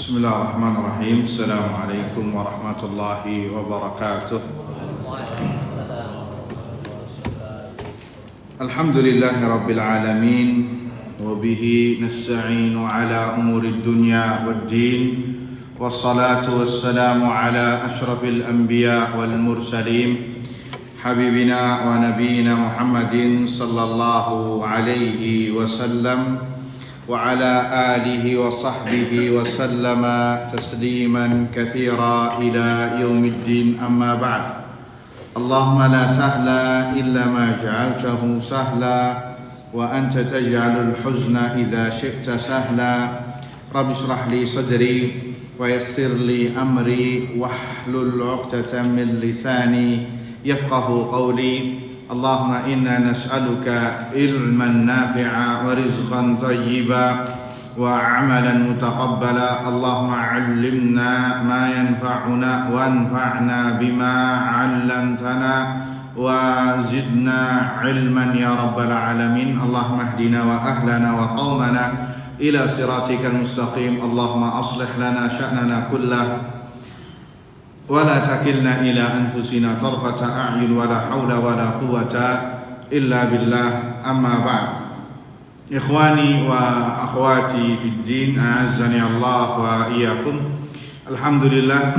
Bismillahirrahmanirrahim. Assalamualaikum warahmatullahi wabarakatuh. Alhamdulillahi rabbil alamin, wa bihi nasta'inu ala umurid dunya waddin, wassalatu wassalamu ala ashrafil anbiya wal mursalin, habibina wa nabiyina Muhammadin sallallahu alaihi wasallam wa ala alihi wa sahbihi wa sallama tasliman katsira ila yaumiddin, amma ba'd. Allahumma la sahla illa ma ja'altahu sahla wa anta taj'alul huzna idza syi'ta sahla. Rabbi shrah li sadri wa yassir li amri wahlul 'uqdatam min lisani yafqahu qawli. Allahumma inna nas'aluka ilman nafi'a wa rizqan tayyiba wa amalan mutaqabbala. Allahumma 'allimna ma yanfa'una wanfa'na bima 'allamtana wa zidna ilman ya rabbal alamin. Allahumma ihdina wa ahlana wa qaumana ila siratikal mustaqim. Allahumma aslih lana sya'nana kullah wa la takilna ila anfusina tarfata a'yun wa la hawla wa la quwwata illa billah, amma ba'd. Ikhwani wa akhwati fid din, a'azzani Allah wa iyyakum. Alhamdulillah,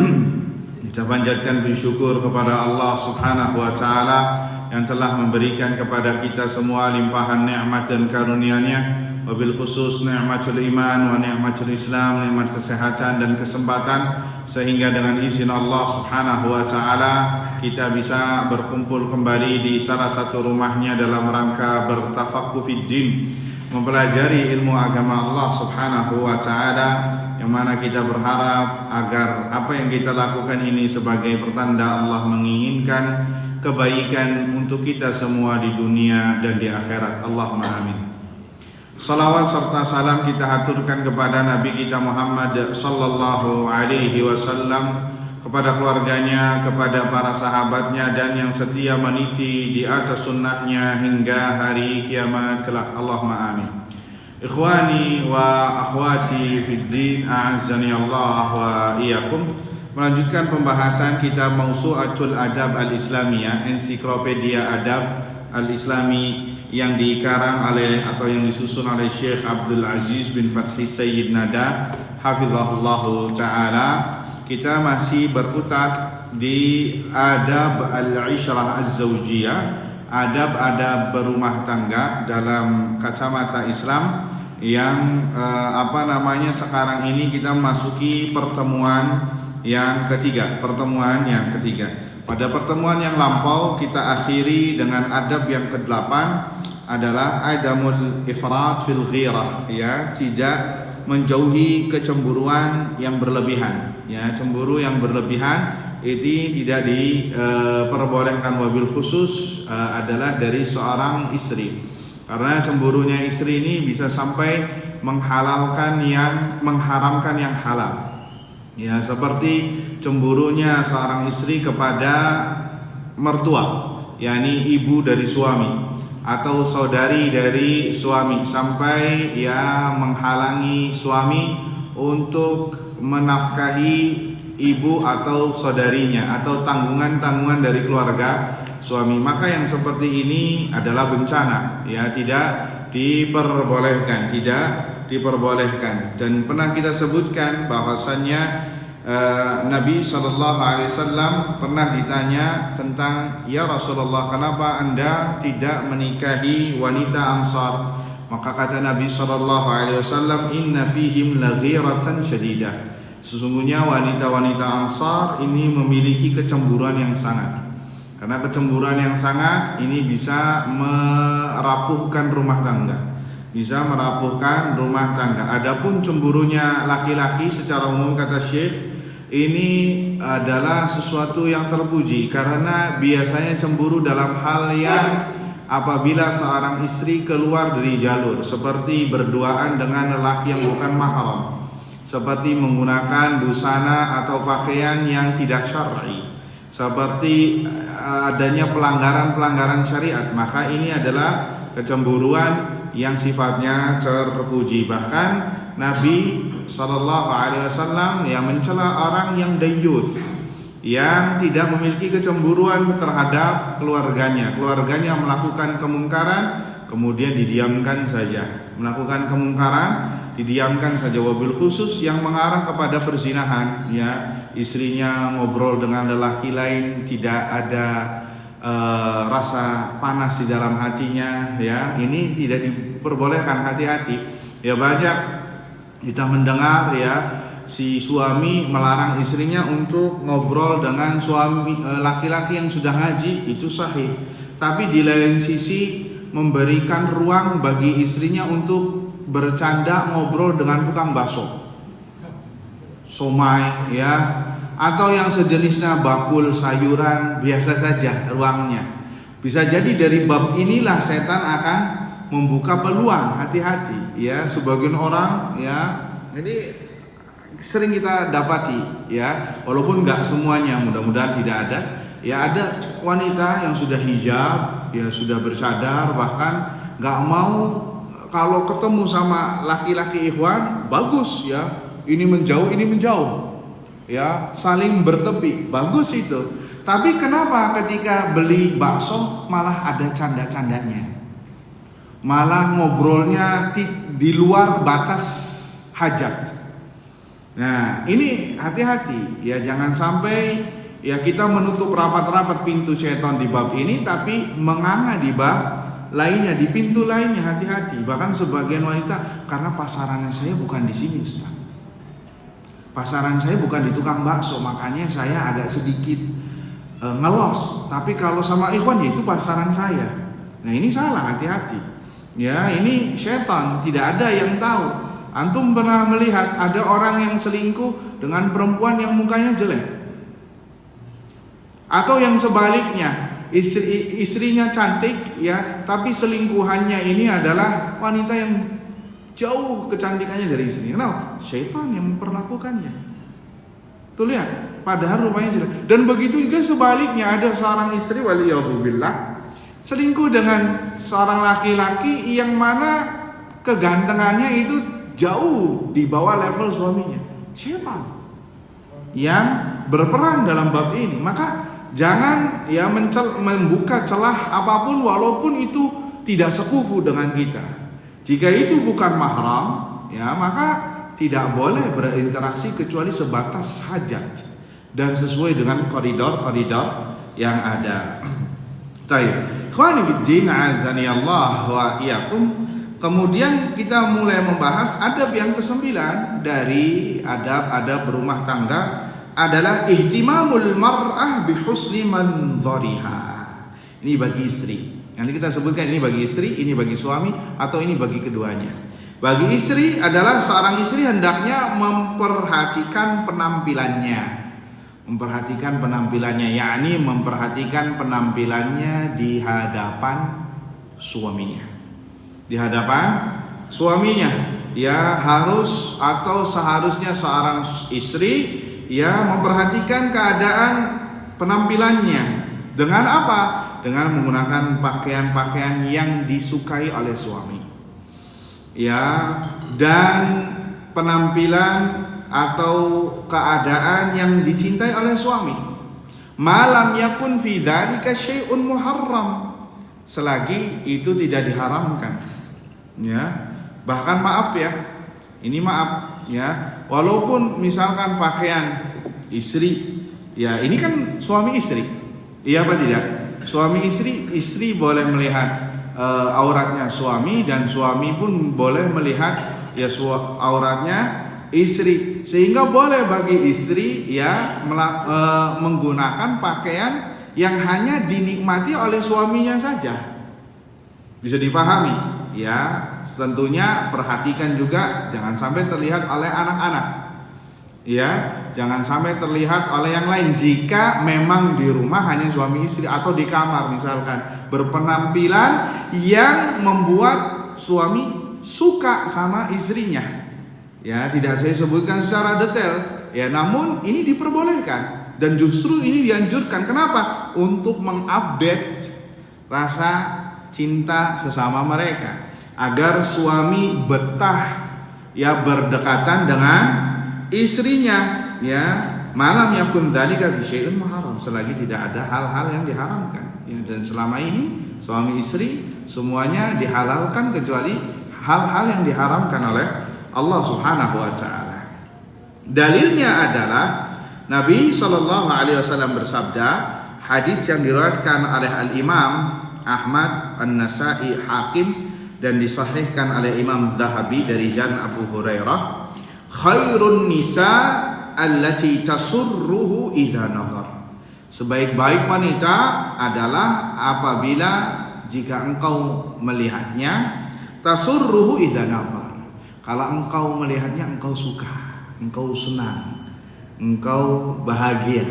kita panjatkan bersyukur kepada Allah Subhanahu wa taala yang telah memberikan kepada kita semua limpahan nikmat dan karunia-Nya, wabil khusus nikmatul iman wa nikmatul Islam, nikmat kesehatan dan kesempatan, sehingga dengan izin Allah Subhanahu wa taala kita bisa berkumpul kembali di salah satu rumahnya dalam rangka bertafaqquh fid din, mempelajari ilmu agama Allah Subhanahu wa taala, yang mana kita berharap agar apa yang kita lakukan ini sebagai pertanda Allah menginginkan kebaikan untuk kita semua di dunia dan di akhirat. Allahumma amin. Salawat serta salam kita haturkan kepada Nabi kita Muhammad sallallahu alaihi wasallam, kepada keluarganya, kepada para sahabatnya, dan yang setia meniti di atas sunnahnya hingga hari kiamat kelak. Allahumma amin. Ikhwani wa akhwati fid din, a'azzani Allah wa iyyakum. Melanjutkan pembahasan kitab Mawsu'atul Adab Al-Islamiyah, ensiklopedia adab al-Islami, yang dikarang oleh atau yang disusun oleh Syekh Abdul Aziz bin Fathi Sayyid Nada hafizahullahu ta'ala. Kita masih berkutat di adab al-ishrah az-zawjiyah, adab-adab berumah tangga dalam kacamata Islam, yang sekarang ini kita masuki pertemuan yang ketiga. Pada pertemuan yang lampau kita akhiri dengan adab yang ke-8 adalah adamul ifrat fil ghirah, ya, tidak menjauhi kecemburuan yang berlebihan, ya. Cemburu yang berlebihan itu tidak diperbolehkan, wabil khusus adalah dari seorang istri, karena cemburunya istri ini bisa sampai mengharamkan yang halal, ya, seperti cemburunya seorang istri kepada mertua, yakni ibu dari suami atau saudari dari suami, sampai ya menghalangi suami untuk menafkahi ibu atau saudarinya atau tanggungan-tanggungan dari keluarga suami. Maka yang seperti ini adalah bencana, ya, tidak diperbolehkan. Dan pernah kita sebutkan bahwasannya Nabi SAW pernah ditanya tentang, ya Rasulullah, kenapa Anda tidak menikahi wanita Ansar? Maka kata Nabi SAW, inna fihim laghiratan syadidah. Sesungguhnya wanita-wanita Ansar ini memiliki kecemburuan yang sangat. Karena kecemburuan yang sangat ini bisa merapuhkan rumah tangga. Adapun cemburunya laki-laki secara umum, kata Syekh, ini adalah sesuatu yang terpuji, karena biasanya cemburu dalam hal yang apabila seorang istri keluar dari jalur, seperti berduaan dengan lelaki yang bukan mahram, seperti menggunakan busana atau pakaian yang tidak syar'i, seperti adanya pelanggaran-pelanggaran syariat, maka ini adalah kecemburuan yang sifatnya terpuji. Bahkan Nabi sallallahu alaihi wasallam yang mencela orang yang dayyuth, yang tidak memiliki kecemburuan terhadap keluarganya. Keluarganya melakukan kemungkaran, kemudian didiamkan saja. Melakukan kemungkaran, didiamkan saja. Wabil khusus yang mengarah kepada perzinahan, ya, istrinya ngobrol dengan lelaki lain, tidak ada rasa panas di dalam hatinya, ya, ini tidak diperbolehkan. Hati-hati, ya, banyak kita mendengar, ya, si suami melarang istrinya untuk ngobrol dengan suami laki-laki yang sudah ngaji, itu sahih. Tapi di lain sisi memberikan ruang bagi istrinya untuk bercanda ngobrol dengan tukang bakso, somai, ya, atau yang sejenisnya, bakul sayuran, biasa saja ruangnya. Bisa jadi dari bab inilah setan akan membuka peluang. Hati-hati, ya, sebagian orang, ya, ini sering kita dapati, ya, walaupun nggak semuanya, mudah-mudahan tidak ada, ya, ada wanita yang sudah hijab, ya, sudah bercadar, bahkan nggak mau kalau ketemu sama laki-laki ikhwan, bagus, ya, ini menjauh, ya, saling bertepi, bagus itu. Tapi kenapa ketika beli bakso malah ada canda-candanya, malah ngobrolnya di luar batas hajat? Nah, ini hati-hati, ya, jangan sampai, ya, kita menutup rapat-rapat pintu syaitan di bab ini, tapi menganga di bab lainnya, di pintu lainnya. Hati-hati. Bahkan sebagian wanita, karena pasarannya saya bukan di sini, Ustaz, pasaran saya bukan di tukang bakso, makanya saya agak sedikit ngelos. Tapi kalau sama ikhwan, ya, itu pasaran saya. Nah, ini salah, hati-hati. Ya, ini syaitan, tidak ada yang tahu. Antum pernah melihat ada orang yang selingkuh dengan perempuan yang mukanya jelek? Atau yang sebaliknya, istrinya cantik, ya, tapi selingkuhannya ini adalah wanita yang jauh kecantikannya dari istri. Kenapa? Syaitan yang memperlakukannya. Tuh, lihat, padahal rupanya jelek. Dan begitu juga sebaliknya, ada seorang istri, waliyadzubillah, selingkuh dengan seorang laki-laki yang mana kegantengannya itu jauh di bawah level suaminya. Syaitan yang berperan dalam bab ini. Maka jangan, ya, membuka celah apapun walaupun itu tidak sekufu dengan kita. Jika itu bukan mahram, ya, maka tidak boleh berinteraksi kecuali sebatas hajat dan sesuai dengan koridor-koridor yang ada. Baik, ikhwani fiddin, azani Allah wa iyyakum. Kemudian kita mulai membahas adab yang ke-9 dari adab-adab berumah tangga adalah ihtimamul mar'ah bi husni manzariha. Ini bagi istri. Nanti kita sebutkan ini bagi istri, ini bagi suami, atau ini bagi keduanya. Bagi istri adalah seorang istri hendaknya memperhatikan penampilannya. Memperhatikan penampilannya, yakni memperhatikan penampilannya di hadapan suaminya. Di hadapan suaminya, ya, harus atau seharusnya seorang istri, ya, memperhatikan keadaan penampilannya. Dengan apa? Dengan menggunakan pakaian-pakaian yang disukai oleh suami, ya, dan penampilan atau keadaan yang dicintai oleh suami. Malam yakun fi dzalika syai'un muharram, selagi itu tidak diharamkan. Ya, bahkan maaf, ya, ini maaf, ya, walaupun misalkan pakaian istri, ya, ini kan suami istri, iya apa tidak? Suami istri boleh melihat auratnya suami, dan suami pun boleh melihat, ya, auratnya istri, sehingga boleh bagi istri, ya, menggunakan pakaian yang hanya dinikmati oleh suaminya saja. Bisa dipahami? Ya, tentunya perhatikan juga jangan sampai terlihat oleh anak-anak, ya, jangan sampai terlihat oleh yang lain. Jika memang di rumah hanya suami istri, atau di kamar misalkan berpenampilan yang membuat suami suka sama istrinya, ya, tidak saya sebutkan secara detail, ya, namun ini diperbolehkan dan justru ini dianjurkan. Kenapa? Untuk mengupdate rasa cinta sesama mereka, agar suami betah ya berdekatan dengan istrinya, ya malam yakun dzalika fi syai'in muharram, selagi tidak ada hal-hal yang diharamkan. Ya, dan selama ini suami istri semuanya dihalalkan kecuali hal-hal yang diharamkan oleh Allah Subhanahu wa taala. Dalilnya adalah Nabi sallallahu alaihi wasallam bersabda, hadis yang diriwayatkan oleh Al-Imam Ahmad, An-Nasa'i, Hakim dan disahihkan oleh Imam Zahabi dari Jan Abu Hurairah, khairun nisa allati tasurruhu idza nazar. Sebaik-baik wanita adalah apabila jika engkau melihatnya, tasurruhu idza nazar. Kalau engkau melihatnya engkau suka, engkau senang, engkau bahagia.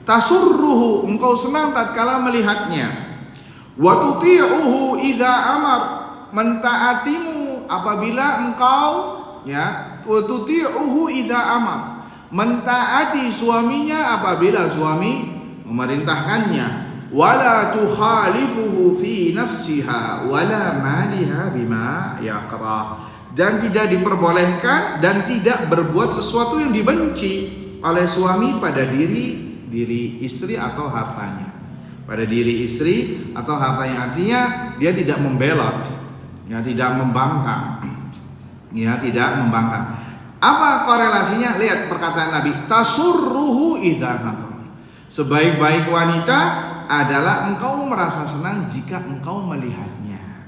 Tasurruhu, engkau senang tatkala melihatnya. Wa tuti'uhu idza amar, mentaatimu apabila engkau, ya, wa tuti'uhu idza amar, mentaati suaminya apabila suami memerintahkannya. Wala tukhalifuhu fi nafsiha wala maliha bima yakrah, dan tidak diperbolehkan dan tidak berbuat sesuatu yang dibenci oleh suami pada diri istri atau hartanya. Pada diri istri atau hartanya, artinya dia tidak membelot, ya, tidak membangkang, ya, tidak membangkang. Apa korelasinya? Lihat perkataan Nabi, tasurruhu idza nazar. Sebaik-baik wanita adalah engkau merasa senang jika engkau melihatnya,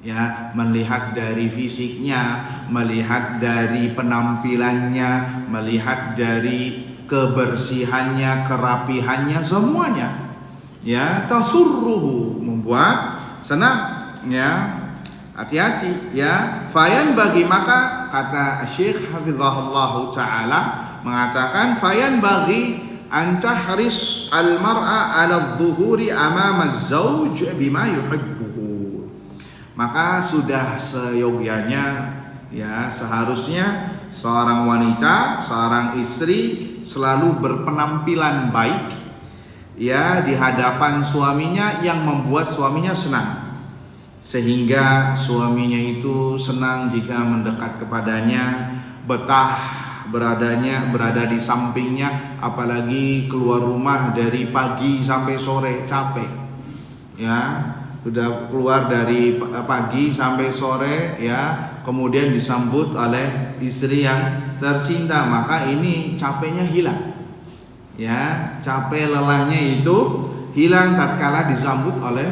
ya, melihat dari fisiknya, melihat dari penampilannya, melihat dari kebersihannya, kerapihannya, semuanya, ya, tasurruhu, membuat senang, ya. Hati-hati, ya. Fayan bagi, maka kata Syekh hafizahullah taala mengatakan, fayan bagi antahris al-mar'a 'ala adh-dhuhuri amama az-zawj bima yuhibbuhu. Maka sudah seyogyanya, ya, seharusnya seorang wanita, seorang istri selalu berpenampilan baik, ya, di hadapan suaminya yang membuat suaminya senang, sehingga suaminya itu senang jika mendekat kepadanya, betah berada di sampingnya, apalagi keluar rumah dari pagi sampai sore capek, ya, sudah keluar dari pagi sampai sore, ya, kemudian disambut oleh istri yang tercinta, maka ini capeknya hilang, ya, capek lelahnya itu hilang tatkala disambut oleh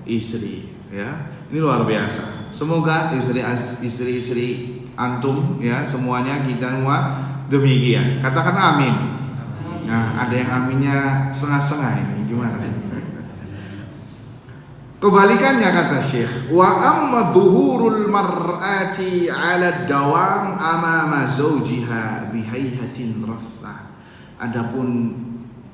istri, ya. Ini luar biasa. Semoga istri-istri antum, ya, semuanya, kita semua demikian. Katakan amin. Nah, ada yang aminnya setengah-setengah, ini gimana? Kebalikannya kata Syekh, wa amma dhuhurul mar'ati 'ala dawam amama zawjiha bihayhatin rathah. Adapun,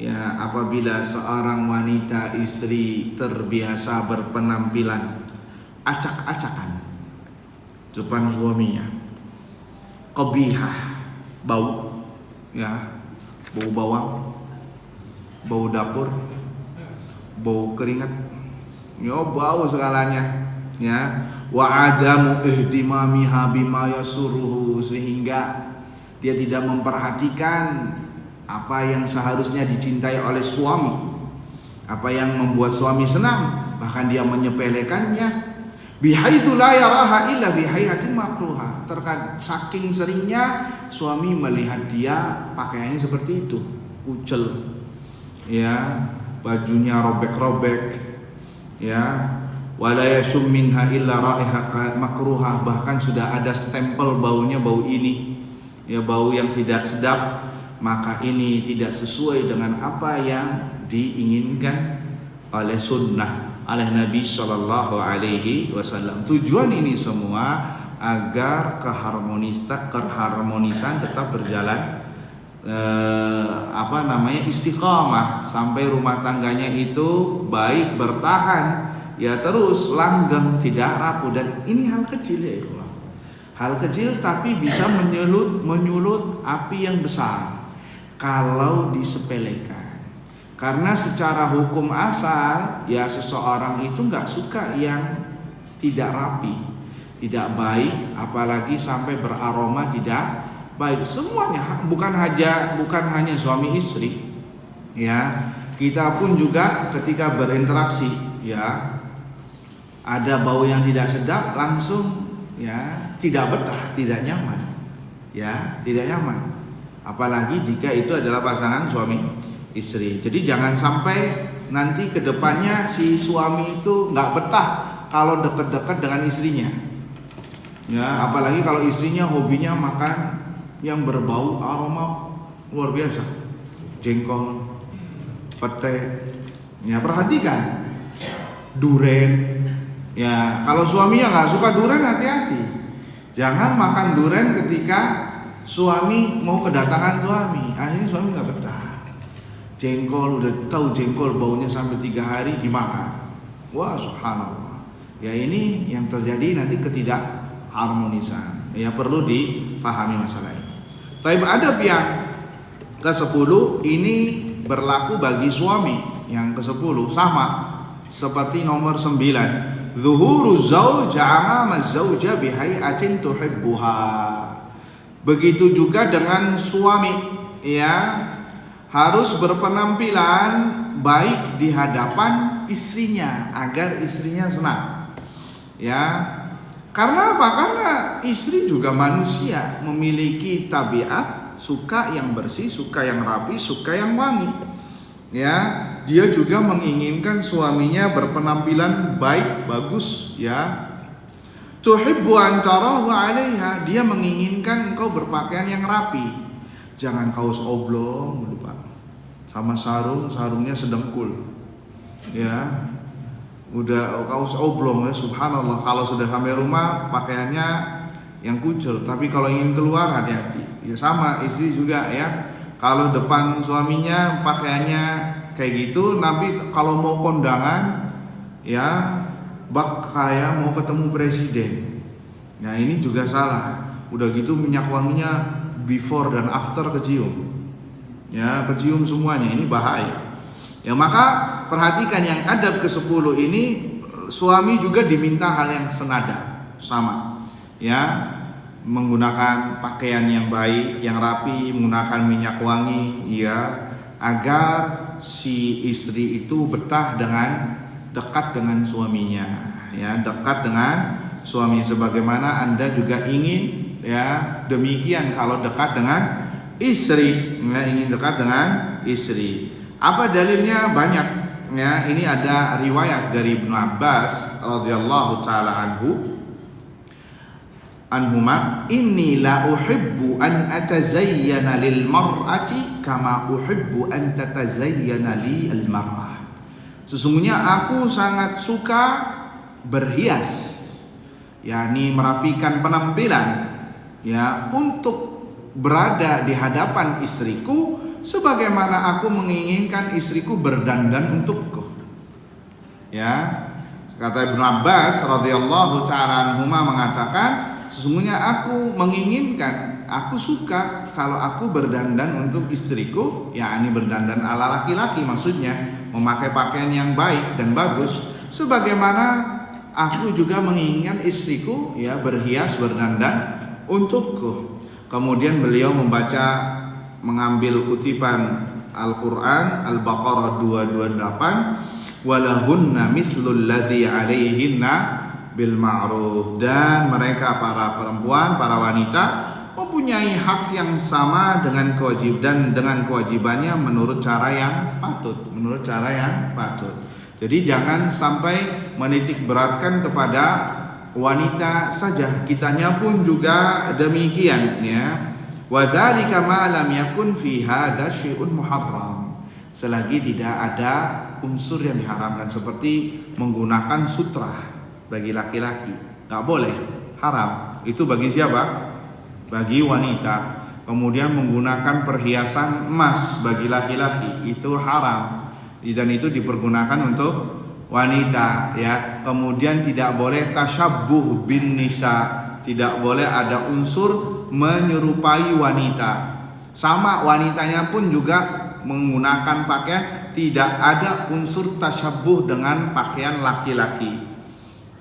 ya, apabila seorang wanita istri terbiasa berpenampilan acak-acakan depan suaminya, qabihah, bau, ya, bau bawang, bau dapur, bau keringat, ya, bau segalanya, ya, wa adamu ihtimamiha bima yasuruhu, sehingga dia tidak memperhatikan apa yang seharusnya dicintai oleh suami, apa yang membuat suami senang, bahkan dia menyepelekannya. Bihaitsu la yaraha illa bihayhatin makruha. Saking seringnya suami melihat dia pakaiannya seperti itu, kucel, ya, bajunya robek-robek, ya, wala yashum minha illa raiha makruha, bahkan sudah ada stempel baunya, bau ini, ya, bau yang tidak sedap, maka ini tidak sesuai dengan apa yang diinginkan oleh sunnah, oleh Nabi Shallallahu Alaihi Wasallam. Tujuan ini semua agar keharmonisan tetap berjalan, istiqamah, sampai rumah tangganya itu baik, bertahan, ya, terus langgeng, tidak rapuh. Dan ini hal kecil, ya ikhwan, hal kecil tapi bisa menyulut api yang besar kalau disepelekan. Karena secara hukum asal, ya, seseorang itu nggak suka yang tidak rapi, tidak baik, apalagi sampai beraroma tidak baik. Semuanya, bukan hanya suami istri, ya. Kita pun juga ketika berinteraksi, ya, ada bau yang tidak sedap, langsung ya tidak betah, tidak nyaman, ya, tidak nyaman. Apalagi jika itu adalah pasangan suami istri. Jadi jangan sampai nanti kedepannya si suami itu nggak betah kalau dekat-dekat dengan istrinya, ya. Apalagi kalau istrinya hobinya makan yang berbau aroma luar biasa, jengkol, pete, ya, perhatikan, duren. Ya, kalau suaminya nggak suka duren, hati-hati. Jangan makan duren ketika suami mau kedatangan suami. Akhirnya suami nggak betah. Jengkol, udah tahu jengkol baunya sampai 3 hari dimakan. Wah, subhanallah. Ya, ini yang terjadi nanti ketidakharmonisan. Ya, perlu dipahami masalah ini. Tapi adab yang ke-10 ini berlaku bagi suami. Yang ke-10 sama seperti nomor 9. Zuhuru zauj amama zauja bihai'atin tuhibbuha. Begitu juga dengan suami, ya, harus berpenampilan baik di hadapan istrinya agar istrinya senang. Ya. Karena apa? Karena istri juga manusia, memiliki tabiat suka yang bersih, suka yang rapi, suka yang wangi. Ya, dia juga menginginkan suaminya berpenampilan baik, bagus, ya. Tuhibbu an tarahu 'alaiha, dia menginginkan engkau berpakaian yang rapi. Jangan kaos oblong, lupa. Sama sarungnya sedengkul. Ya. Udah kaos oblong, ya, subhanallah. Kalau sudah sampai rumah pakaiannya yang kucel, tapi kalau ingin keluar hati-hati. Ya sama istri juga, ya. Kalau depan suaminya pakaiannya kayak gitu, tapi kalau mau kondangan, ya, bak kayak mau ketemu presiden. Nah, ini juga salah. Udah gitu minyak wanginya before dan after kecium. Ya, kecium semuanya, ini bahaya. Ya, maka perhatikan yang adab ke-10 ini, suami juga diminta hal yang senada, sama. Ya, menggunakan pakaian yang baik, yang rapi, menggunakan minyak wangi, ya, agar si istri itu betah dekat dengan suaminya, ya, dekat dengan suami, sebagaimana Anda juga ingin, ya, demikian kalau dekat dengan istri, ya, ingin dekat dengan istri. Apa dalilnya? Banyak, ya. Ini ada riwayat dari Ibnu Abbas radhiyallahu taala anhuma, inni la uhibbu an atazayyana lil mar'ati kama uhibbu an tatazayyana li al mar'ah. Sesungguhnya aku sangat suka berhias, yakni merapikan penampilan, ya, untuk berada di hadapan istriku sebagaimana aku menginginkan istriku berdandan untukku. Ya, kata Ibnu Abbas radhiyallahu taala anhuma mengatakan, sesungguhnya aku menginginkan, aku suka kalau aku berdandan untuk istriku, yakni berdandan ala laki-laki, maksudnya memakai pakaian yang baik dan bagus, sebagaimana aku juga menginginkan istriku, ya, berhias, berdandan untukku. Kemudian beliau mengambil kutipan Al-Quran, Al-Baqarah 228, walahunna mithlul ladzi alaihinna bil ma'ruf, dan mereka para perempuan, para wanita mempunyai hak yang sama dengan kewajibannya menurut cara yang patut, Jadi jangan sampai menitik beratkan kepada wanita saja, kitanya pun juga demikian, ya. Wa dzalika ma lam yakun fi hadza syai'un muharram, selagi tidak ada unsur yang diharamkan, seperti menggunakan sutra bagi laki-laki, nggak boleh, haram. Itu bagi siapa? Bagi wanita. Kemudian menggunakan perhiasan emas bagi laki-laki, itu haram, dan itu dipergunakan untuk wanita, ya. Kemudian tidak boleh tasyabbuh bin nisa, tidak boleh ada unsur menyerupai wanita. Sama wanitanya pun juga menggunakan pakaian, tidak ada unsur tasyabbuh dengan pakaian laki-laki.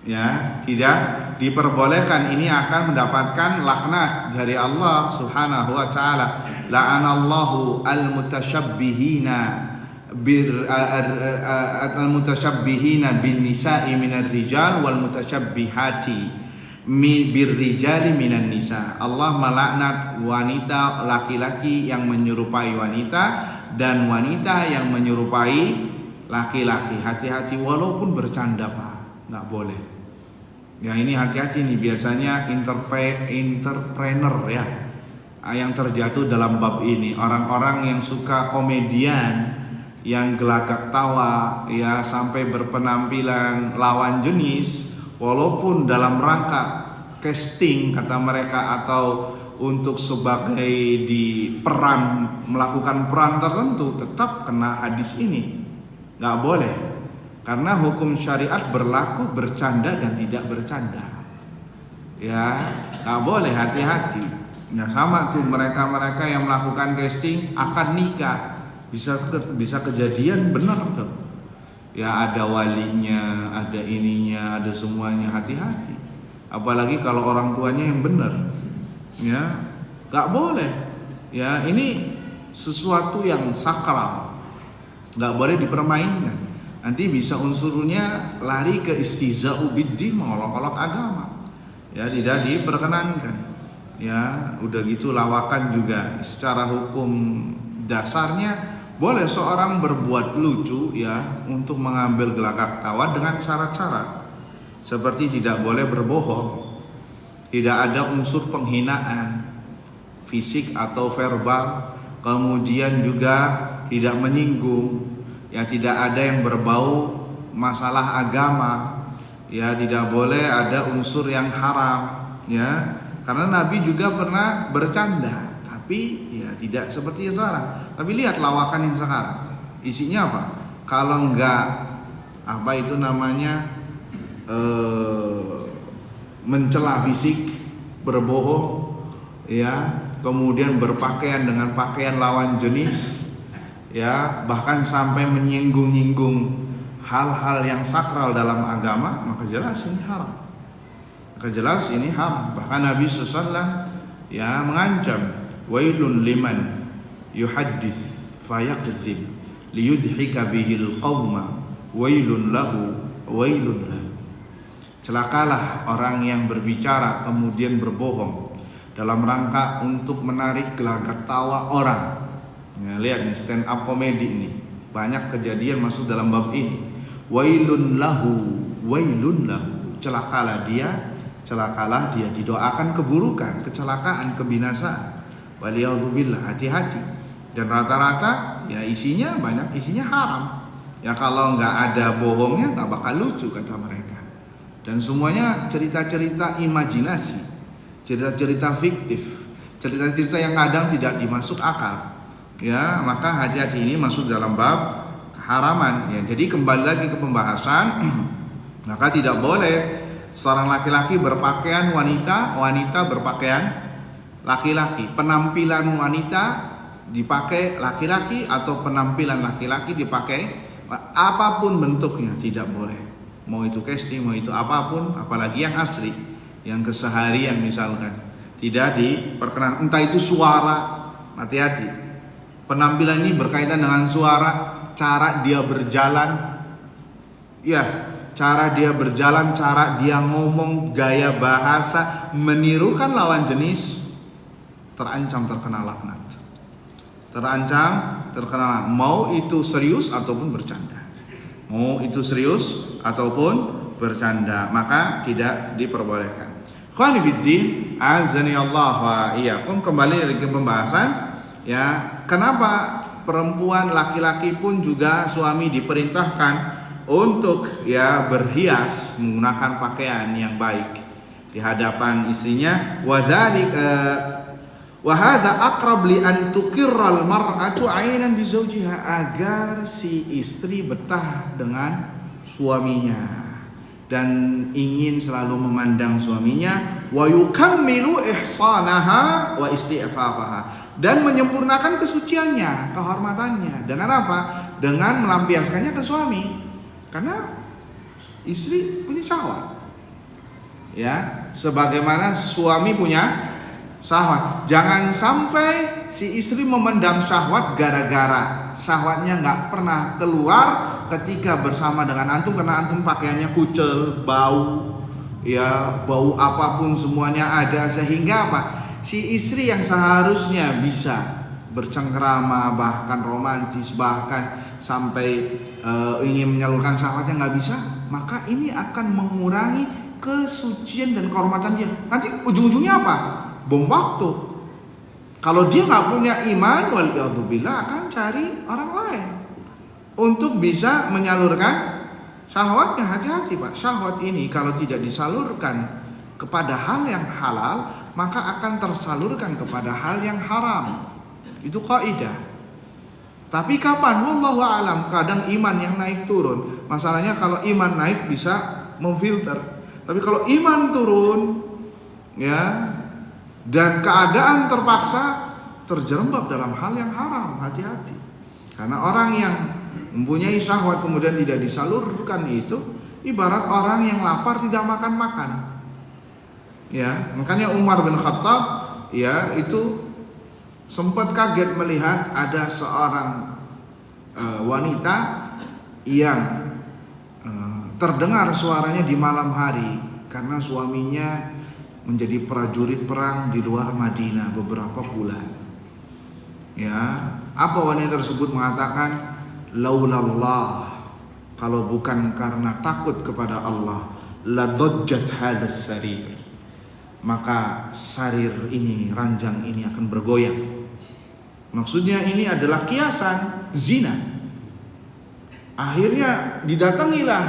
Ya, tidak diperbolehkan. Ini akan mendapatkan laknat dari Allah Subhanahu wa taala. La'anallahu al-mutasyabbihina bin nisa'i minar rijal wal mutasyabbihati bir rijali minan nisa. Allah melaknat wanita laki-laki yang menyerupai wanita dan wanita yang menyerupai laki-laki. Hati-hati walaupun bercanda, Pak, nggak boleh. Ya, ini hati-hati nih, biasanya entrepreneur ya yang terjatuh dalam bab ini. Orang-orang yang suka komedian, yang gelagak tawa ya, sampai berpenampilan lawan jenis walaupun dalam rangka casting kata mereka, atau untuk sebagai di peran, melakukan peran tertentu, tetap kena hadis ini. Nggak boleh, karena hukum syariat berlaku bercanda dan tidak bercanda. Ya, nggak boleh, hati-hati. Ya, sama tuh mereka yang melakukan casting akan nikah, bisa kejadian benar tuh. Ya, ada walinya, ada ininya, ada semuanya, hati-hati. Apalagi kalau orang tuanya yang benar. Ya, nggak boleh. Ya, ini sesuatu yang sakral, nggak boleh dipermainkan. Nanti bisa unsurnya lari ke istihza'u biddin, mengolok-olok agama. Ya, tidak diperkenankan. Ya, udah gitu lawakan juga. Secara hukum dasarnya boleh seorang berbuat lucu ya, untuk mengambil gelagak tawa dengan syarat-syarat. Seperti tidak boleh berbohong, tidak ada unsur penghinaan fisik atau verbal, kemudian juga tidak menyinggung. Ya, tidak ada yang berbau masalah agama. Ya, tidak boleh ada unsur yang haram. Ya, karena Nabi juga pernah bercanda, tapi ya tidak seperti sekarang. Tapi lihat lawakan yang sekarang, isinya apa? Kalau enggak apa itu namanya mencela fisik, berbohong, ya, kemudian berpakaian dengan pakaian lawan jenis. Ya, bahkan sampai menyinggung-nyinggung hal-hal yang sakral dalam agama, maka jelas ini haram. Bahkan Nabi SAW ya mengancam, wailun liman yuhaddits fayakdzib liyudhika bihil qauma wailun lahu. Celakalah orang yang berbicara kemudian berbohong dalam rangka untuk menarik gelagak tawa orang. Ya, lihat nih, stand up comedy ini banyak kejadian masuk dalam bab ini. Wailun lahu, celakalah dia, didoakan keburukan, kecelakaan, kebinasaan. Waliyadzubillah, hati-hati. Dan rata-rata ya isinya haram. Ya, kalau nggak ada bohongnya nggak bakal lucu kata mereka. Dan semuanya cerita-cerita imajinasi, cerita-cerita fiktif, cerita-cerita yang kadang tidak dimasuk akal. Ya, maka hati-hati, ini masuk dalam bab keharaman. Ya, jadi kembali lagi ke pembahasan, maka tidak boleh seorang laki-laki berpakaian wanita, wanita berpakaian laki-laki. Penampilan wanita dipakai laki-laki atau penampilan laki-laki dipakai apapun bentuknya tidak boleh. Mau itu casting, mau itu apapun, apalagi yang asli, yang keseharian misalkan, tidak diperkenankan. Entah itu suara, hati-hati. Penampilan ini berkaitan dengan suara, cara dia berjalan, ya, cara dia berjalan, cara dia ngomong, gaya bahasa, menirukan lawan jenis, terancam terkena laknat. Mau itu serius ataupun bercanda. Maka tidak diperbolehkan. Ikhwani fiddin, azani Allah wa iyyakum. Kembali lagi ke pembahasan. Ya, kenapa perempuan, laki-laki pun juga suami diperintahkan untuk ya berhias, menggunakan pakaian yang baik di hadapan istrinya. Wa hadza aqrab li an tuqirral mar'atu 'ainan bi zawjiha, agar si istri betah dengan suaminya dan ingin selalu memandang suaminya. Wa yukammilu ihsanaha wa isti'fafaha, dan menyempurnakan kesuciannya, kehormatannya. Dengan apa? Dengan melampiaskannya ke suami. Karena istri punya syahwat, Ya, sebagaimana suami punya syahwat. Jangan sampai si istri memendam syahwat gara-gara syahwatnya nggak pernah keluar ketika bersama dengan antum, karena antum pakaiannya kucel, bau, ya bau apapun semuanya ada, sehingga apa? Si istri yang seharusnya bisa bercengkrama, bahkan romantis, bahkan sampai ingin menyalurkan syahwatnya nggak bisa, maka ini akan mengurangi kesucian dan kehormatan dia. Nanti ujung-ujungnya apa? Bom waktu. Kalau dia nggak punya iman, waliyadzubillah, akan cari orang lain untuk bisa menyalurkan syahwatnya. Hati-hati Pak, syahwat ini kalau tidak disalurkan kepada hal yang halal, maka akan tersalurkan kepada hal yang haram. Itu kaidah. Tapi kapan? Wallahu alam. Kadang iman yang naik turun. Masalahnya kalau iman naik bisa memfilter. Tapi kalau iman turun, ya, dan keadaan terpaksa, terjerembab dalam hal yang haram, hati-hati. Karena orang yang mempunyai syahwat kemudian tidak disalurkan itu ibarat orang yang lapar tidak makan-makan. Ya, makanya Umar bin Khattab ya itu sempat kaget melihat ada seorang wanita yang terdengar suaranya di malam hari karena suaminya menjadi prajurit perang di luar Madinah beberapa bulan. Ya, apa wanita tersebut mengatakan, laulallah, kalau bukan karena takut kepada Allah, la dhajjat hadzal sarir, maka sarir ini, ranjang ini akan bergoyang. Maksudnya ini adalah kiasan zina. Akhirnya didatangilah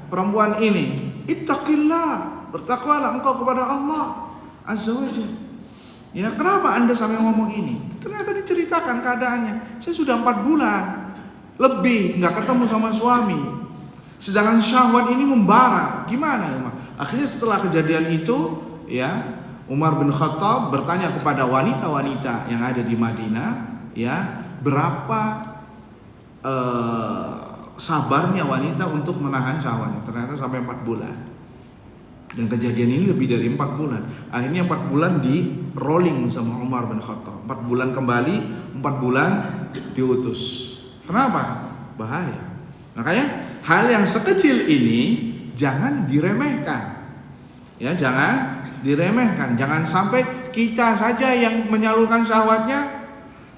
perempuan ini, ittaqillah, bertakwalah engkau kepada Allah azza wajalla. Ya, kenapa anda sampai ngomong ini? Ternyata diceritakan keadaannya. Saya sudah 4 bulan lebih nggak ketemu sama suami, sedangkan syahwat ini membara. Gimana ya? Akhirnya setelah kejadian itu, ya, Umar bin Khattab bertanya kepada wanita-wanita yang ada di Madinah, ya, berapa sabarnya wanita untuk menahan syahwatnya. Ternyata sampai 4 bulan. Dan kejadian ini lebih dari 4 bulan. Akhirnya 4 bulan di rolling sama Umar bin Khattab. 4 bulan kembali, 4 bulan diutus. Kenapa? Bahaya. Makanya hal yang sekecil ini jangan diremehkan. Ya, jangan diremehkan. Jangan sampai kita saja yang menyalurkan syahwatnya,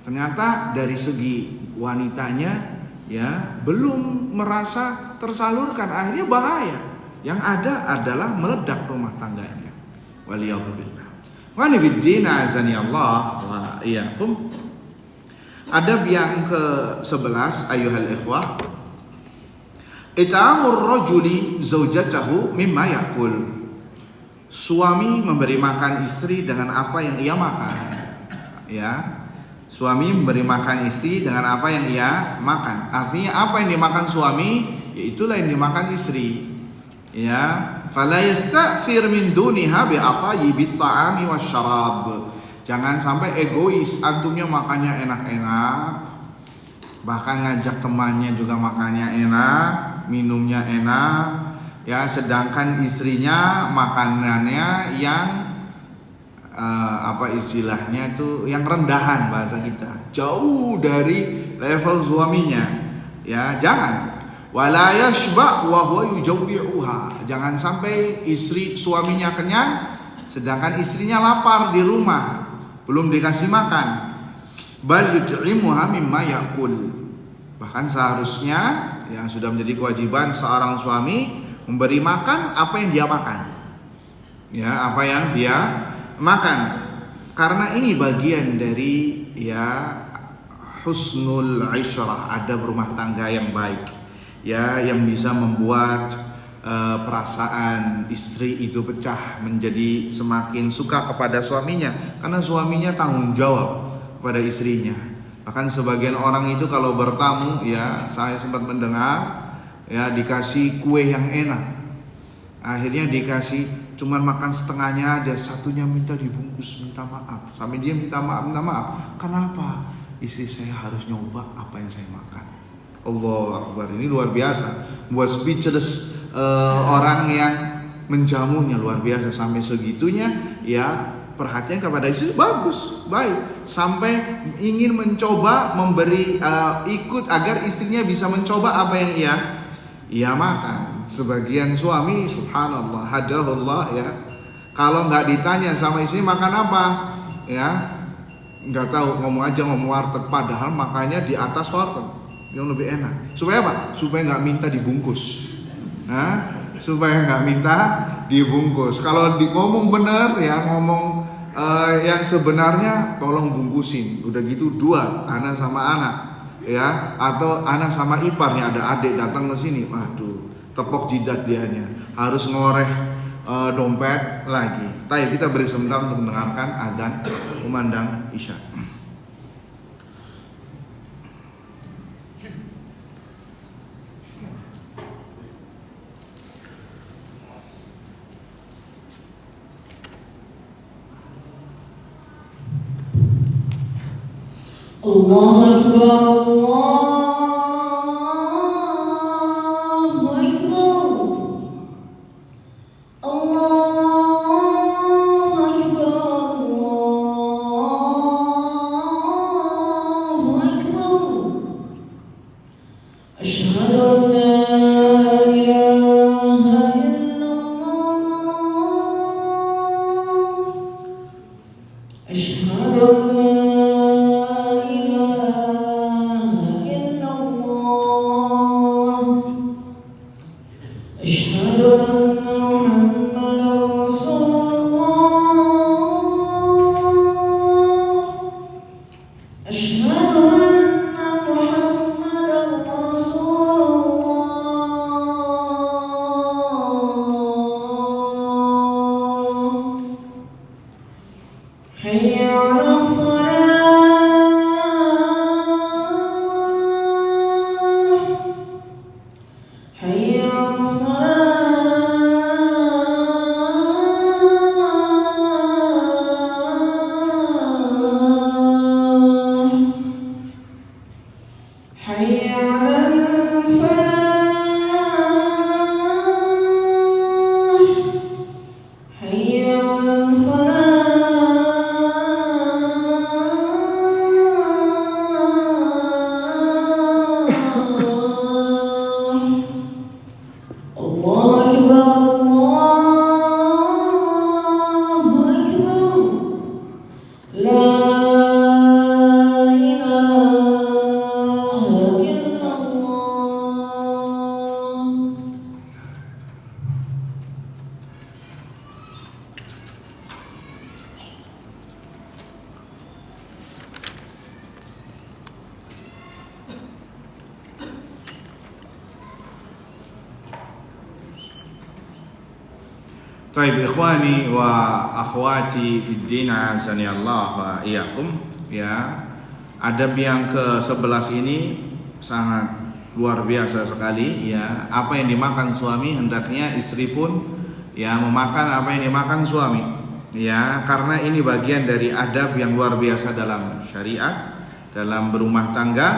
ternyata dari segi wanitanya, ya, belum merasa tersalurkan, akhirnya bahaya. Yang ada adalah meledak rumah tangganya. Waliyadzubillah. Wa nibiddin azani Allah wa iyyakum. Adab yang ke-11 ayuhal ikhwah. It'amur rajuli zaujatahu mimma yakul. Suami memberi makan istri dengan apa yang ia makan. Ya. Suami memberi makan istri dengan apa yang ia makan. Artinya apa yang dimakan suami, yaitulah yang dimakan istri. Ya, fala yasta'thir min duniha bi atayibit ta'ami wasyarab. Jangan sampai egois, antumnya makannya enak-enak, bahkan ngajak temannya juga makannya enak, minumnya enak, ya, sedangkan istrinya makanannya yang apa istilahnya itu, yang rendahan bahasa kita, jauh dari level suaminya. Ya, jangan. Wala yashba wa huwa yujawwi'uha. Jangan sampai suaminya kenyang sedangkan istrinya lapar di rumah, belum dikasih makan. Bal yut'imuha mimma ya'kul. Bahkan seharusnya yang sudah menjadi kewajiban seorang suami memberi makan apa yang dia makan. Ya, apa yang dia makan. Karena ini bagian dari, ya, husnul isyrah, adab rumah tangga yang baik. Ya, yang bisa membuat perasaan istri itu pecah menjadi semakin suka kepada suaminya, karena suaminya tanggung jawab kepada istrinya. Bahkan sebagian orang itu kalau bertamu, ya, saya sempat mendengar, ya, dikasih kue yang enak, akhirnya dikasih cuman makan setengahnya aja, satunya minta dibungkus, minta maaf, sampai dia minta maaf. Kenapa? Istri saya harus nyoba apa yang saya makan. Allah Akbar, ini luar biasa, buat speechless orang yang menjamunya luar biasa sampai segitunya ya. Perhatian kepada istri bagus, baik, sampai ingin mencoba memberi ikut agar istrinya bisa mencoba apa yang ia makan. Sebagian suami subhanallah hadahullah ya, kalau nggak ditanya sama istri makan apa ya, nggak tahu, ngomong aja ngomong warteg, padahal makannya di atas warteg yang lebih enak. Supaya apa? Supaya nggak minta dibungkus. Supaya nggak minta dibungkus. Kalau ngomong bener ya, ngomong yang sebenarnya tolong bungkusin. Udah gitu 2, anak sama anak ya, atau anak sama iparnya, ada adik datang ke sini, aduh tepok jidat dianya, harus ngoreh dompet lagi. Tapi kita beri sebentar untuk mendengarkan azan kumandang isya. Allahu Akbar, Allahu Akbar, Allahu Akbar, Allahu Akbar. Asyhadu an la ilaha illallah, asyhadu an Baik, ikhwani wa akhwati fid din, azani Allah wa iyyakum ya. Adab yang ke-11 ini sangat luar biasa sekali ya. Apa yang dimakan suami hendaknya istri pun ya memakan apa yang dimakan suami ya, karena ini bagian dari adab yang luar biasa dalam syariat, dalam berumah tangga.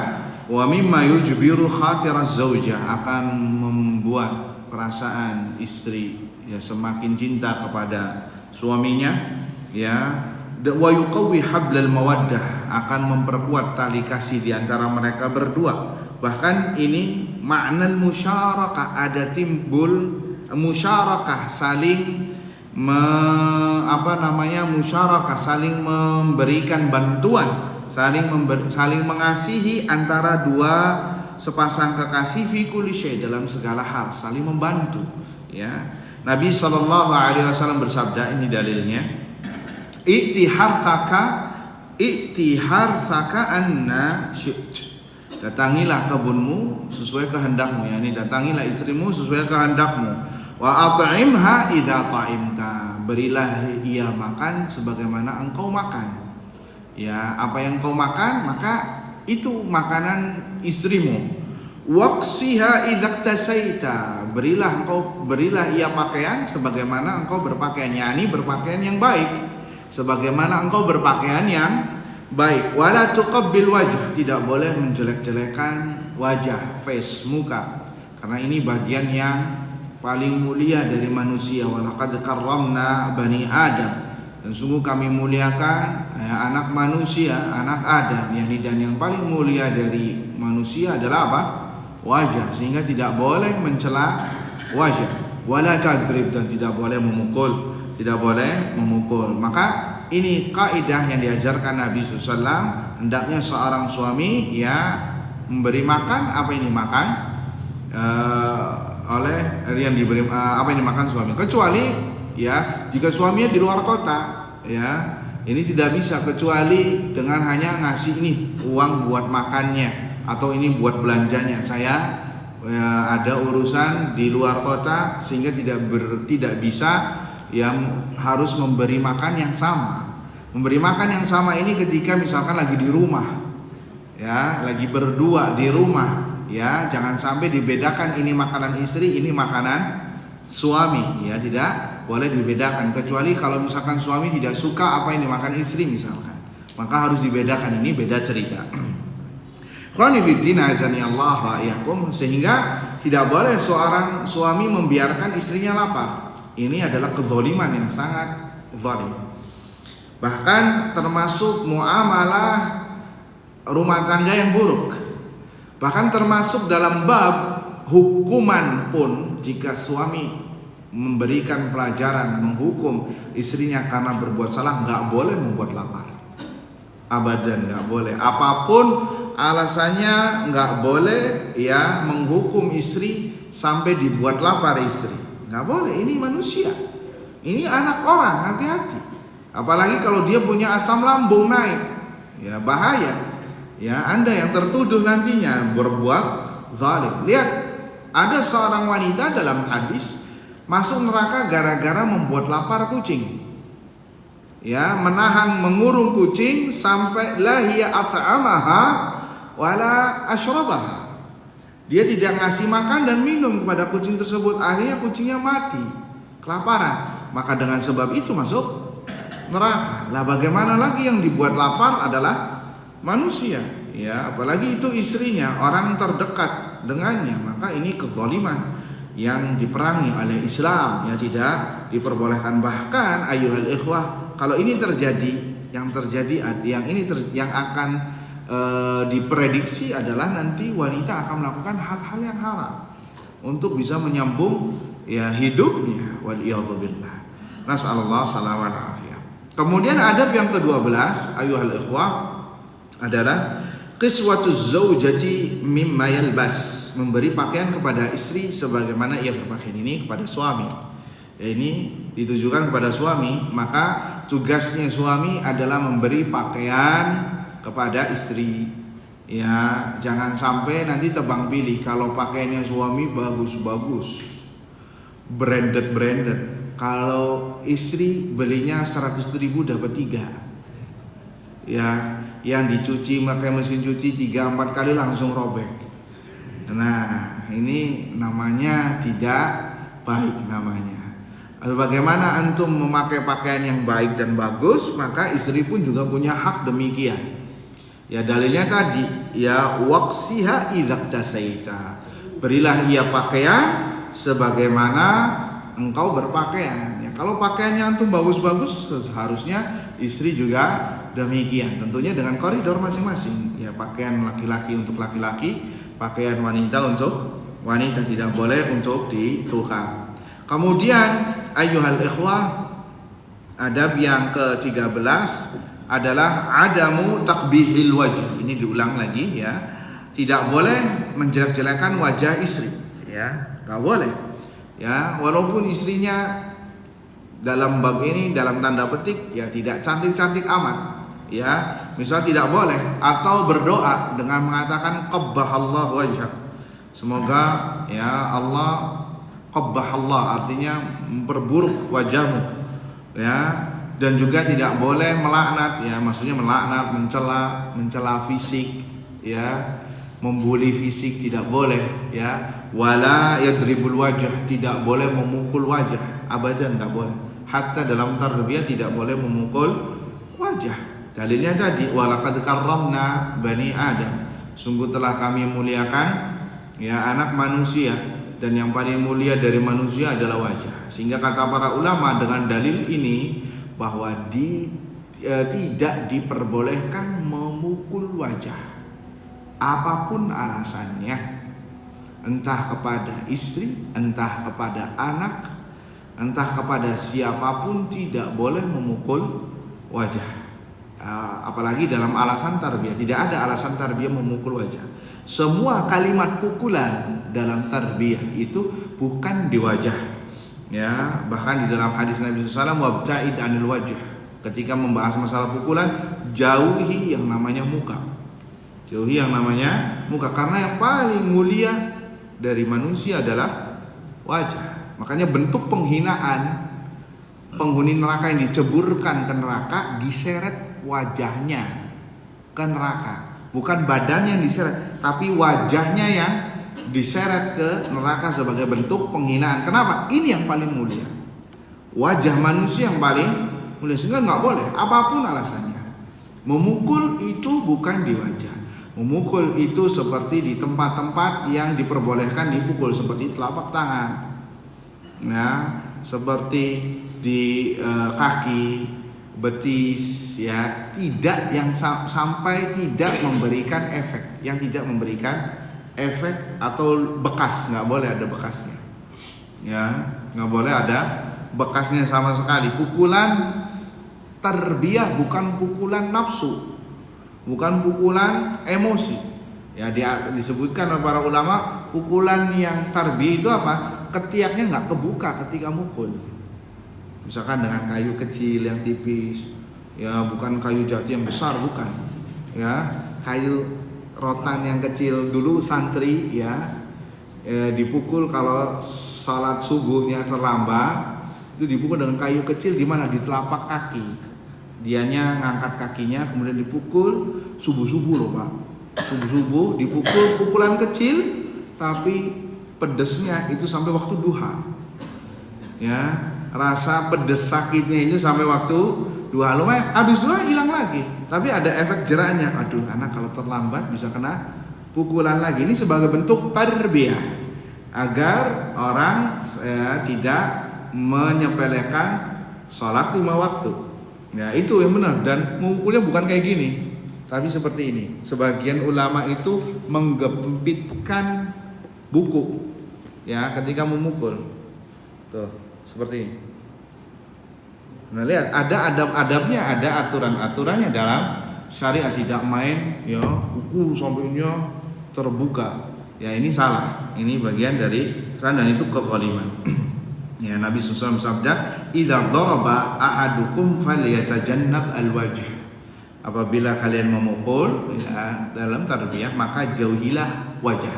Wa mimma yujbiru khatiraz zaujah, akan membuat perasaan istri ya semakin cinta kepada suaminya ya. Wa yuqawwi hablal mawaddah, akan memperkuat tali kasih di antara mereka berdua. Bahkan ini makna musyarakah, ada timbul musyarakah, saling musyarakah, saling memberikan bantuan, saling mengasihi antara dua sepasang kekasih fi kulli syai, dalam segala hal saling membantu ya. Nabi SAW bersabda, ini dalilnya, i'ti harthaka anna syi't, datangilah kebunmu sesuai kehendakmu, yakni datangilah istrimu sesuai kehendakmu. Wa at'imha idza ta'imta, berilah ia makan sebagaimana engkau makan ya. Apa yang engkau makan maka itu makanan istrimu. Waqsiha idza iktasaita, berilah ia pakaian sebagaimana engkau berpakaian, yakni berpakaian yang baik, sebagaimana engkau berpakaian yang baik. Wala tuqabbil wajh, tidak boleh menjelek-jelekan wajah, face, muka, karena ini bagian yang paling mulia dari manusia. Walaqad karramna bani Adam, dan sungguh kami muliakan anak manusia, anak Adam, dan yang paling mulia dari manusia adalah apa? Wajah, sehingga tidak boleh mencela wajah. Wala tadrib, dan tidak boleh memukul, Maka ini kaidah yang diajarkan Nabi SAW. Hendaknya seorang suami memberi makan apa yang dimakan oleh yang diberi apa yang dimakan suami, kecuali jika suaminya di luar kota, ini tidak bisa, kecuali dengan hanya ngasih ini uang buat makannya atau ini buat belanjanya. Saya ada urusan di luar kota, sehingga tidak bisa harus memberi makan yang sama. Memberi makan yang sama ini ketika misalkan lagi di rumah, lagi berdua di rumah, jangan sampai dibedakan ini makanan istri, ini makanan suami, tidak boleh dibedakan, kecuali kalau misalkan suami tidak suka apa yang dimakan istri misalkan, maka harus dibedakan, ini beda cerita. Sehingga tidak boleh seorang suami membiarkan istrinya lapar. Ini adalah kezaliman yang sangat zalim. Bahkan termasuk muamalah rumah tangga yang buruk. Bahkan termasuk dalam bab hukuman pun, jika suami memberikan pelajaran, menghukum istrinya karena berbuat salah, nggak boleh membuat lapar. Abadan, nggak boleh. Apapun alasannya, nggak boleh menghukum istri sampai dibuat lapar istri. Nggak boleh. Ini manusia, ini anak orang, hati-hati. Apalagi kalau dia punya asam lambung naik, bahaya. Anda yang tertuduh nantinya berbuat zalim. Lihat, ada seorang wanita dalam hadis masuk neraka gara-gara membuat lapar kucing. Menahan, mengurung kucing sampai la hiya at'amaha wala asyrabaha. Dia tidak ngasih makan dan minum kepada kucing tersebut, akhirnya kucingnya mati kelaparan. Maka dengan sebab itu masuk neraka. Lah bagaimana lagi yang dibuat lapar adalah manusia, apalagi itu istrinya, orang terdekat dengannya. Maka ini kezaliman yang diperangi oleh Islam, tidak diperbolehkan. Bahkan ayyuhal ikhwah, kalau ini terjadi, yang akan diprediksi adalah nanti wanita akan melakukan hal-hal yang haram untuk bisa menyambung hidupnya. Waliyadzubillah. Nasallallahu salam wal afiyah. Kemudian adab yang ke-12 ayyuhal ikhwah adalah qiswatuz zaujati mimma yalbas, memberi pakaian kepada istri sebagaimana ia berpakaian. Ini kepada suami. Ini ditujukan kepada suami, maka tugasnya suami adalah memberi pakaian kepada istri. Jangan sampai nanti tebang pilih. Kalau pakaiannya suami bagus-bagus, branded, kalau istri belinya 100.000 dapat 3. Yang dicuci pakai mesin cuci 3-4 kali langsung robek. Nah, ini namanya tidak baik namanya. Bagaimana antum memakai pakaian yang baik dan bagus, maka istri pun juga punya hak demikian. Dalilnya tadi, waqsiha idza tasaita. Berilah ia pakaian sebagaimana engkau berpakaian. Kalau pakaiannya antum bagus-bagus, harusnya istri juga demikian. Tentunya dengan koridor masing-masing. Pakaian laki-laki untuk laki-laki, pakaian wanita untuk wanita, tidak boleh untuk ditukar. Kemudian ayyuhal ikhwah, adab yang ke-13 adalah adamu takbihil wajh. Ini diulang lagi, tidak boleh menjelek-jelekan wajah istri, nggak boleh, walaupun istrinya dalam bab ini dalam tanda petik tidak cantik-cantik amat, misal tidak boleh, atau berdoa dengan mengatakan qabbahallahu wajhak, semoga Allah qabbahallah, artinya memperburuk wajahmu, dan juga tidak boleh melaknat, maksudnya melaknat, mencela fisik, membuli fisik tidak boleh, wala yadribul wajah, tidak boleh memukul wajah, abadan, enggak boleh. Hatta dalam tarbiyah tidak boleh memukul wajah. Dalilnya tadi, walaqad karramna bani Adam, sungguh telah kami muliakan anak manusia, dan yang paling mulia dari manusia adalah wajah. Sehingga kata para ulama dengan dalil ini bahwa tidak diperbolehkan memukul wajah apapun alasannya, entah kepada istri, entah kepada anak, entah kepada siapapun, tidak boleh memukul wajah. Apalagi dalam alasan tarbiyah, tidak ada alasan tarbiyah memukul wajah. Semua kalimat pukulan dalam tarbiyah itu bukan di wajah. Ya, bahkan di dalam hadis Nabi SAW, wabta'id anil wajh. Ketika membahas masalah pukulan, jauhi yang namanya muka. Jauhi yang namanya muka, karena yang paling mulia dari manusia adalah wajah. Makanya bentuk penghinaan penghuni neraka yang diceburkan ke neraka, diseret wajahnya ke neraka, bukan badan yang diseret, tapi wajahnya yang diseret ke neraka sebagai bentuk penghinaan. Kenapa? Ini yang paling mulia, wajah manusia yang paling mulia, sehingga nggak boleh apapun alasannya. Memukul itu bukan di wajah, memukul itu seperti di tempat-tempat yang diperbolehkan dipukul, seperti telapak tangan, nah, seperti di kaki, betis, ya, tidak yang sampai tidak memberikan efek, yang tidak memberikan efek atau bekas, nggak boleh ada bekasnya, ya, nggak boleh ada bekasnya sama sekali. Pukulan tarbiyah bukan pukulan nafsu, bukan pukulan emosi, ya. Disebutkan oleh para ulama, pukulan yang tarbiyah itu apa? Ketiaknya nggak kebuka ketika mukul. Misalkan dengan kayu kecil yang tipis, ya, bukan kayu jati yang besar, bukan, ya, kayu rotan yang kecil. Dulu santri, ya, dipukul kalau salat subuhnya terlambat, itu dipukul dengan kayu kecil di mana, di telapak kaki. Dianya ngangkat kakinya, kemudian dipukul subuh-subuh loh Pak, subuh-subuh dipukul, pukulan kecil tapi pedesnya itu sampai waktu duha, ya. Rasa pedes sakitnya itu sampai waktu duha. Lumayan, habis duha hilang lagi, tapi ada efek jeraknya. Aduh, anak kalau terlambat bisa kena pukulan lagi. Ini sebagai bentuk tarbiyah agar orang tidak menyepelekan sholat 5 waktu. Ya, itu yang benar. Dan memukulnya bukan kayak gini, tapi seperti ini. Sebagian ulama itu menggempitkan buku, ya, ketika memukul. Tuh. Seperti ini. Nah, lihat, ada adab-adabnya, ada aturan-aturannya dalam syariat. Tidak main, ya, pukul sampainya terbuka. Ya, ini salah. Ini bagian dari kesalahan dan itu kezaliman. Ya, Nabi SAW bersabda, "Idza daraba ahadukum falyatajannab al-wajh." Apabila kalian memukul, ya, dalam tarbiyah, maka jauhilah wajah.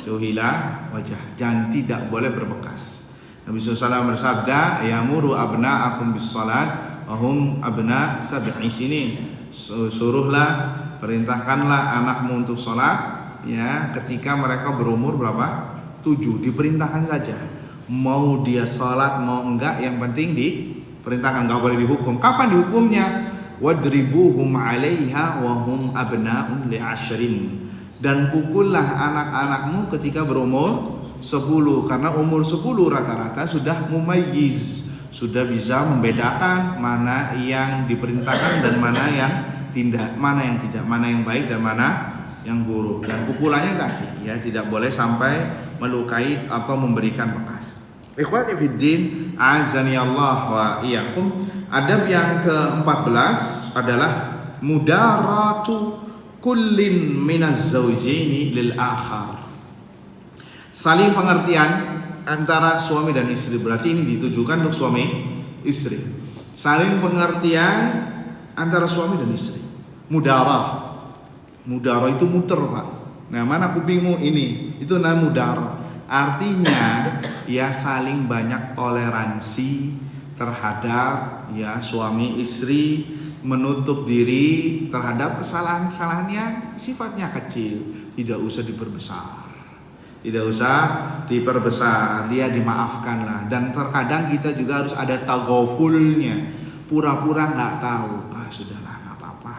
Jauhilah wajah. Jangan, tidak boleh berbekas. Nabi SAW bersabda, "Ya'muru abna'akum bis-shalat wa hum abna' sab'i sinin." Suruhlah, perintahkanlah anakmu untuk salat, ya, ketika mereka berumur berapa? 7. Diperintahkan saja. Mau dia salat mau enggak, yang penting diperintahkan, enggak boleh dihukum. Kapan dihukumnya? Wadribuhum 'alaiha wa hum abna'un li'ashrin. Dan pukullah anak-anakmu ketika berumur 10, karena umur 10 rata-rata sudah mumayyiz, sudah bisa membedakan mana yang diperintahkan dan mana yang tidak, mana yang baik dan mana yang buruk. Dan pukulannya tadi, ya, tidak boleh sampai melukai atau memberikan bekas. Ikhwani fiddin, azani Allah wa iyyakum. Adab yang ke-14 adalah mudaratu kullin minaz zawjaini lil akhar. Saling pengertian antara suami dan istri. Berarti ini ditujukan untuk suami istri. Saling pengertian antara suami dan istri. Mudarah. Mudarah itu muter, Pak. Nah, mana kupingmu ini? Itu namanya mudarah. Artinya, ya, saling banyak toleransi terhadap, ya, suami istri, menutup diri terhadap kesalahan-kesalahan yang sifatnya kecil, tidak usah diperbesar. Tidak usah diperbesar, dia dimaafkanlah. Dan terkadang kita juga harus ada taghafulnya, pura-pura nggak tahu. Sudahlah, nggak apa-apa.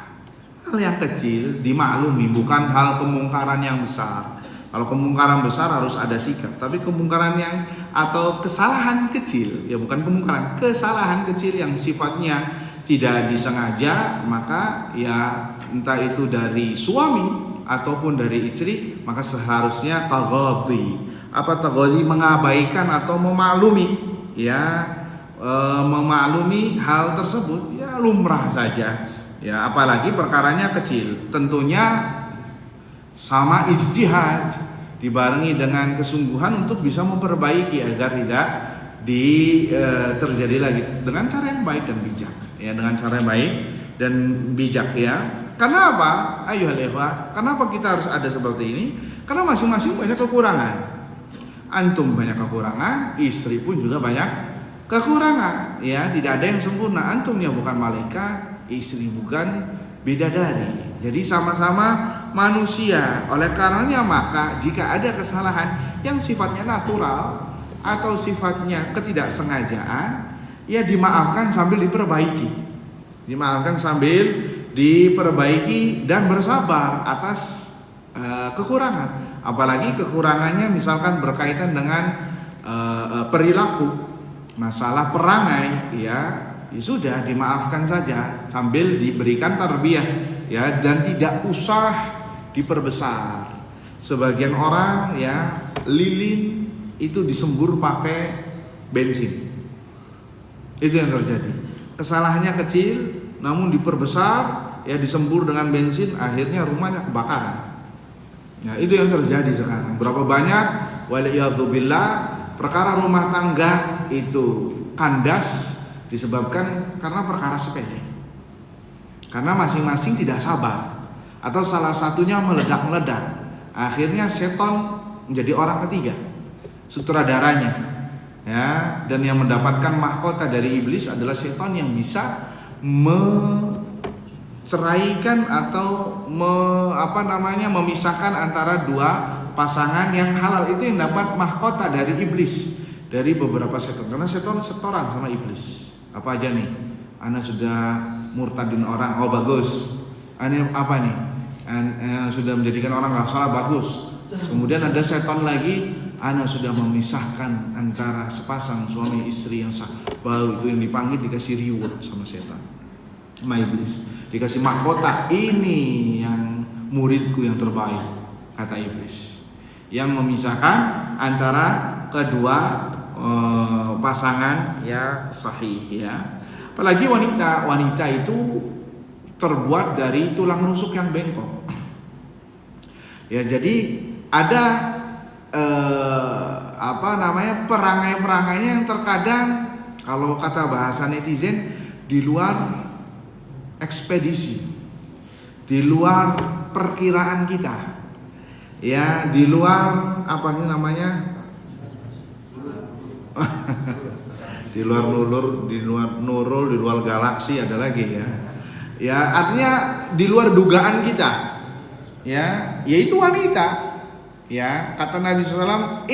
Hal yang kecil dimaklumi, bukan hal kemungkaran yang besar. Kalau kemungkaran besar harus ada sikap, tapi kemungkaran yang atau kesalahan kecil, ya bukan kemungkaran, kesalahan kecil yang sifatnya tidak disengaja, maka ya entah itu dari suami ataupun dari istri, maka seharusnya taghadhi. Apa taghadhi? Mengabaikan atau memaklumi, ya memaklumi hal tersebut, ya lumrah saja. Ya apalagi perkaranya kecil, tentunya sama ijtihad dibarengi dengan kesungguhan untuk bisa memperbaiki agar tidak terjadi lagi dengan cara yang baik dan bijak, ya dengan cara yang baik dan bijak, ya. Karena apa? Ayuhal ikhwah, kenapa kita harus ada seperti ini? Karena masing-masing banyak kekurangan. Antum banyak kekurangan, istri pun juga banyak kekurangan, ya. Tidak ada yang sempurna. Antum ya bukan malaikat, istri bukan bidadari. Jadi sama-sama manusia. Oleh karenanya maka jika ada kesalahan yang sifatnya natural atau sifatnya ketidaksengajaan, ya dimaafkan sambil diperbaiki. Dimaafkan sambil diperbaiki dan bersabar atas kekurangan. Apalagi kekurangannya misalkan berkaitan dengan perilaku, masalah perangai, ya sudah dimaafkan saja sambil diberikan tarbiyah, ya, dan tidak usah diperbesar. Sebagian orang ya lilin itu disembur pakai bensin. Itu yang terjadi. Kesalahannya kecil namun diperbesar, ya disembur dengan bensin, akhirnya rumahnya kebakaran. Ya, itu yang terjadi sekarang. Berapa banyak waliyadzubillah perkara rumah tangga itu kandas disebabkan karena perkara sepele. Karena masing-masing tidak sabar atau salah satunya meledak-meledak. Akhirnya seton menjadi orang ketiga, sutradaranya. Ya, dan yang mendapatkan mahkota dari iblis adalah seton yang bisa menceraikan atau memisahkan antara dua pasangan yang halal. Itu yang dapat mahkota dari iblis, dari beberapa seton. Karena seton setoran sama iblis. Apa aja nih? Ana sudah murtadin orang, oh bagus. Ini apa nih? Sudah menjadikan orang nggak salah, bagus. Kemudian ada seton lagi, ana sudah memisahkan antara sepasang suami istri yang sah. Baru itu yang dipanggil, dikasih reward sama setan, sama iblis, dikasih mahkota. Ini yang muridku yang terbaik, kata iblis, yang memisahkan antara kedua pasangan ya sahih, ya. Apalagi wanita itu terbuat dari tulang rusuk yang bengkok. Ya, jadi ada perangai-perangainya yang terkadang kalau kata bahasa netizen di luar ekspedisi, di luar perkiraan kita. Ya, di luar apa sih namanya? Di luar nurul, di luar galaksi ada lagi, ya. Ya, artinya di luar dugaan kita. Ya, yaitu wanita. Ya, kata Nabi SAW,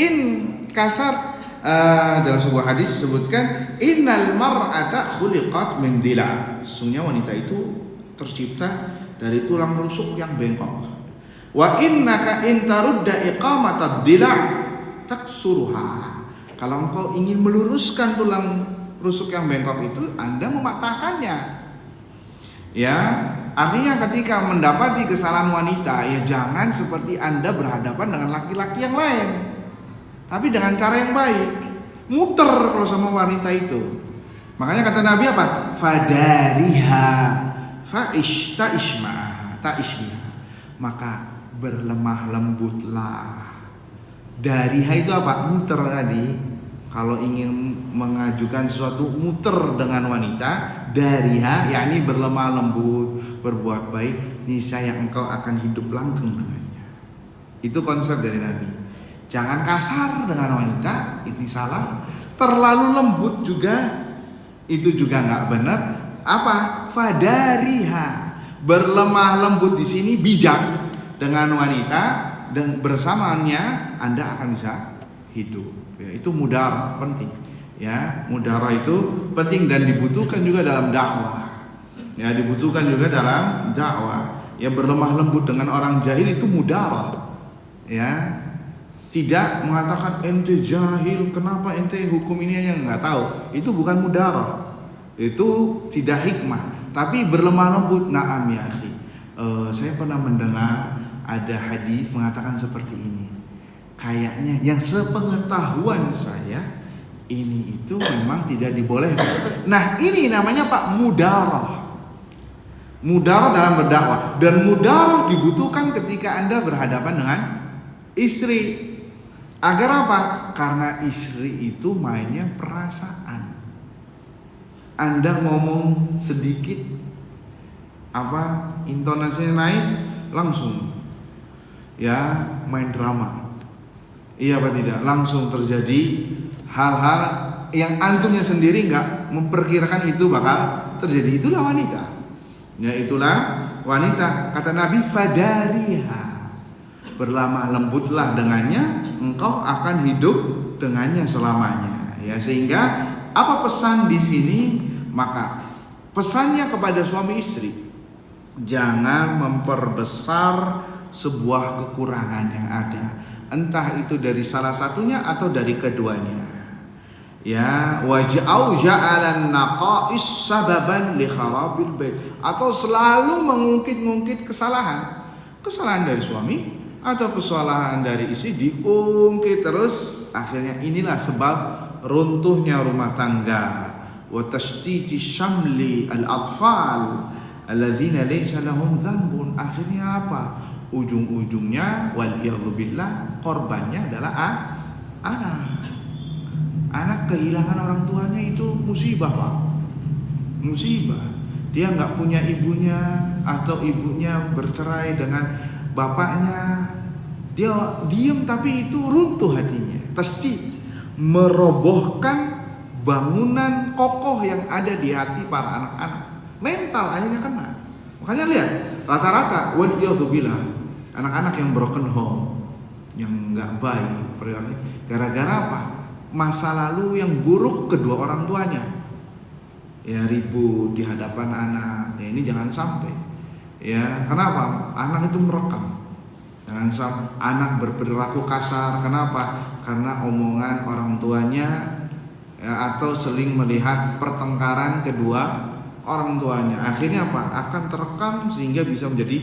dalam sebuah hadis sebutkan, innal mar'ata khuliqat min dila'. Sesungguhnya wanita itu tercipta dari tulang rusuk yang bengkok. Wa innaka in tarudda iqamatad dila' taksuruha. Kalau engkau ingin meluruskan tulang rusuk yang bengkok itu, Anda mematahkannya. Ya, artinya ketika mendapati kesalahan wanita, ya jangan seperti Anda berhadapan dengan laki-laki yang lain, tapi dengan cara yang baik. Muter kalau sama wanita itu. Makanya kata Nabi apa? Fadariha ta'ishbiha. Maka berlemah lembutlah. Dariha itu apa? Muter tadi. Kalau ingin mengajukan sesuatu, muter dengan wanita. Dariha, yakni berlemah lembut, berbuat baik, niscaya engkau akan hidup langgeng dengannya. Itu konsep dari Nabi. Jangan kasar dengan wanita, ini salah. Terlalu lembut juga, itu juga nggak benar. Apa? Fadariha, berlemah lembut di sini bijak dengan wanita, dan bersamaannya Anda akan bisa hidup. Ya, itu mudarah penting. Ya, mudarah itu penting dan dibutuhkan juga dalam dakwah. Ya, dibutuhkan juga dalam dakwah. Ya, berlemah lembut dengan orang jahil itu mudarah. Ya, Tidak mengatakan ente jahil, kenapa ente hukum ini aja nggak tahu. Itu bukan mudarah. Itu tidak hikmah, tapi berlemah lembut. Naam ya akhi. Saya pernah mendengar ada hadis mengatakan seperti ini. Kayaknya yang sepengetahuan saya ini itu memang tidak dibolehkan. Nah, ini namanya Pak mudarah. Mudarah dalam berdakwah, dan mudarah dibutuhkan ketika Anda berhadapan dengan istri. Agar apa? Karena istri itu mainnya perasaan. Anda ngomong sedikit intonasinya naik, langsung ya main drama. Iya apa tidak? Langsung terjadi hal-hal yang antumnya sendiri nggak memperkirakan itu bakal terjadi. Itulah wanita. Ya itulah wanita. Kata Nabi, fadariha. Berlemah lembutlah dengannya, engkau akan hidup dengannya selamanya. Ya, sehingga apa pesan di sini? Maka pesannya kepada suami istri, jangan memperbesar sebuah kekurangan yang ada, entah itu dari salah satunya atau dari keduanya. Ya, waj'au ja'alan naqais sababan li kharabil bait, atau selalu mengungkit-ungkit kesalahan dari suami atau kesalahan dari istri diungkit terus, akhirnya inilah sebab runtuhnya rumah tangga. Wa tashtiti syamli al-atfal alladzina laysa lahum dhanbun. Akhirnya apa? Ujung-ujungnya waliyadzubillah korbannya adalah anak kehilangan orang tuanya. Itu musibah Pak, musibah. Dia nggak punya ibunya, atau ibunya bercerai dengan bapaknya, dia diam tapi itu runtuh hatinya. Tashdid, merobohkan bangunan kokoh yang ada di hati para anak-anak. Mental akhirnya kena. Makanya lihat, rata-rata waliyadzubillah anak-anak yang broken home, yang nggak baik perilaku, gara-gara apa? Masa lalu yang buruk kedua orang tuanya. Ya, ribut di hadapan anak. Ya, ini jangan sampai. Ya, kenapa? Anak itu merekam. Jangan sampai anak berperilaku kasar. Kenapa? Karena omongan orang tuanya, ya, atau seling melihat pertengkaran kedua orang tuanya. Akhirnya apa? Akan terekam sehingga bisa menjadi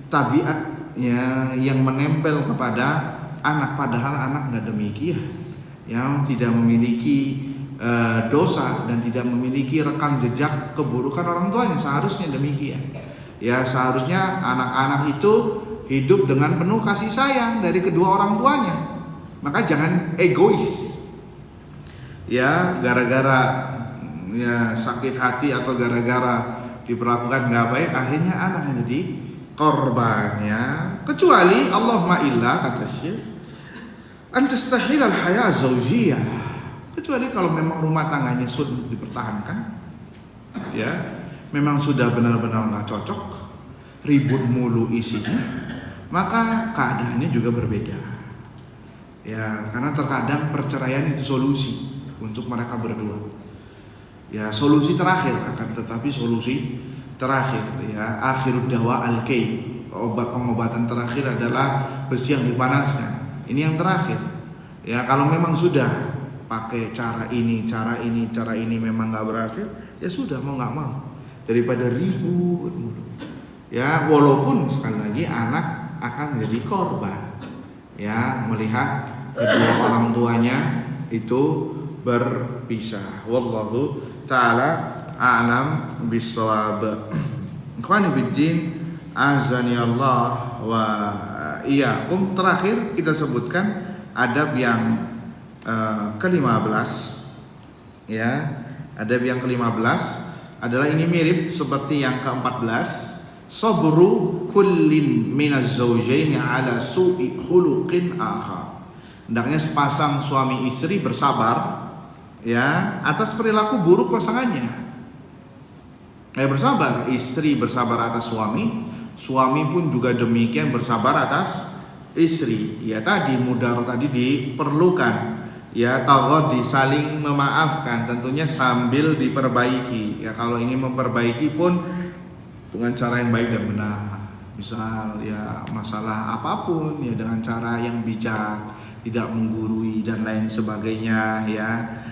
tabiat, ya, yang menempel kepada anak. Padahal anak nggak demikian. Yang tidak memiliki dosa dan tidak memiliki rekam jejak keburukan orang tuanya. Seharusnya demikian. Ya, seharusnya anak-anak itu hidup dengan penuh kasih sayang dari kedua orang tuanya. Maka jangan egois. Ya, gara-gara ya sakit hati atau gara-gara diperlakukan nggak baik, akhirnya anak yang jadi korbannya. Kecuali Allahumma illa, kata Syekh, antastahil al-haya zaujiyah. Kecuali kalau memang rumah tangganya sudah dipertahankan, ya, memang sudah benar-benar nggak cocok, ribut mulu isinya, maka keadaannya juga berbeda. Ya, karena terkadang perceraian itu solusi untuk mereka berdua. Ya, solusi terakhir akan tetapi solusi terakhir. Ya, akhirud dawa al-kay, pengobatan terakhir adalah besi yang dipanaskan. Ini yang terakhir. Ya, kalau memang sudah pakai cara ini memang nggak berhasil, ya sudah, mau nggak mau, daripada ribut mulu. Ya, walaupun sekali lagi anak akan menjadi korban, ya, melihat kedua orang tuanya itu berpisah. Wallahu ta'ala a'lam bissawab. Ikhwani biddin, azani Allah wa iyyakum. Terakhir kita sebutkan adab yang ke-15, ya. Adab yang ke-15 adalah ini mirip seperti yang ke-14. Sabru kullin minaz zawjaini ala su'i khuluqin akhar. Hendaknya sepasang suami istri bersabar, ya, atas perilaku buruk pasangannya. Bersabar, istri bersabar atas suami, suami pun juga demikian bersabar atas istri. Ya, tadi mudarah tadi diperlukan. Ya, taghadi, saling memaafkan, tentunya sambil diperbaiki. Ya, kalau ingin memperbaiki pun dengan cara yang baik dan benar. Misal ya masalah apapun ya dengan cara yang bijak, tidak menggurui dan lain sebagainya ya.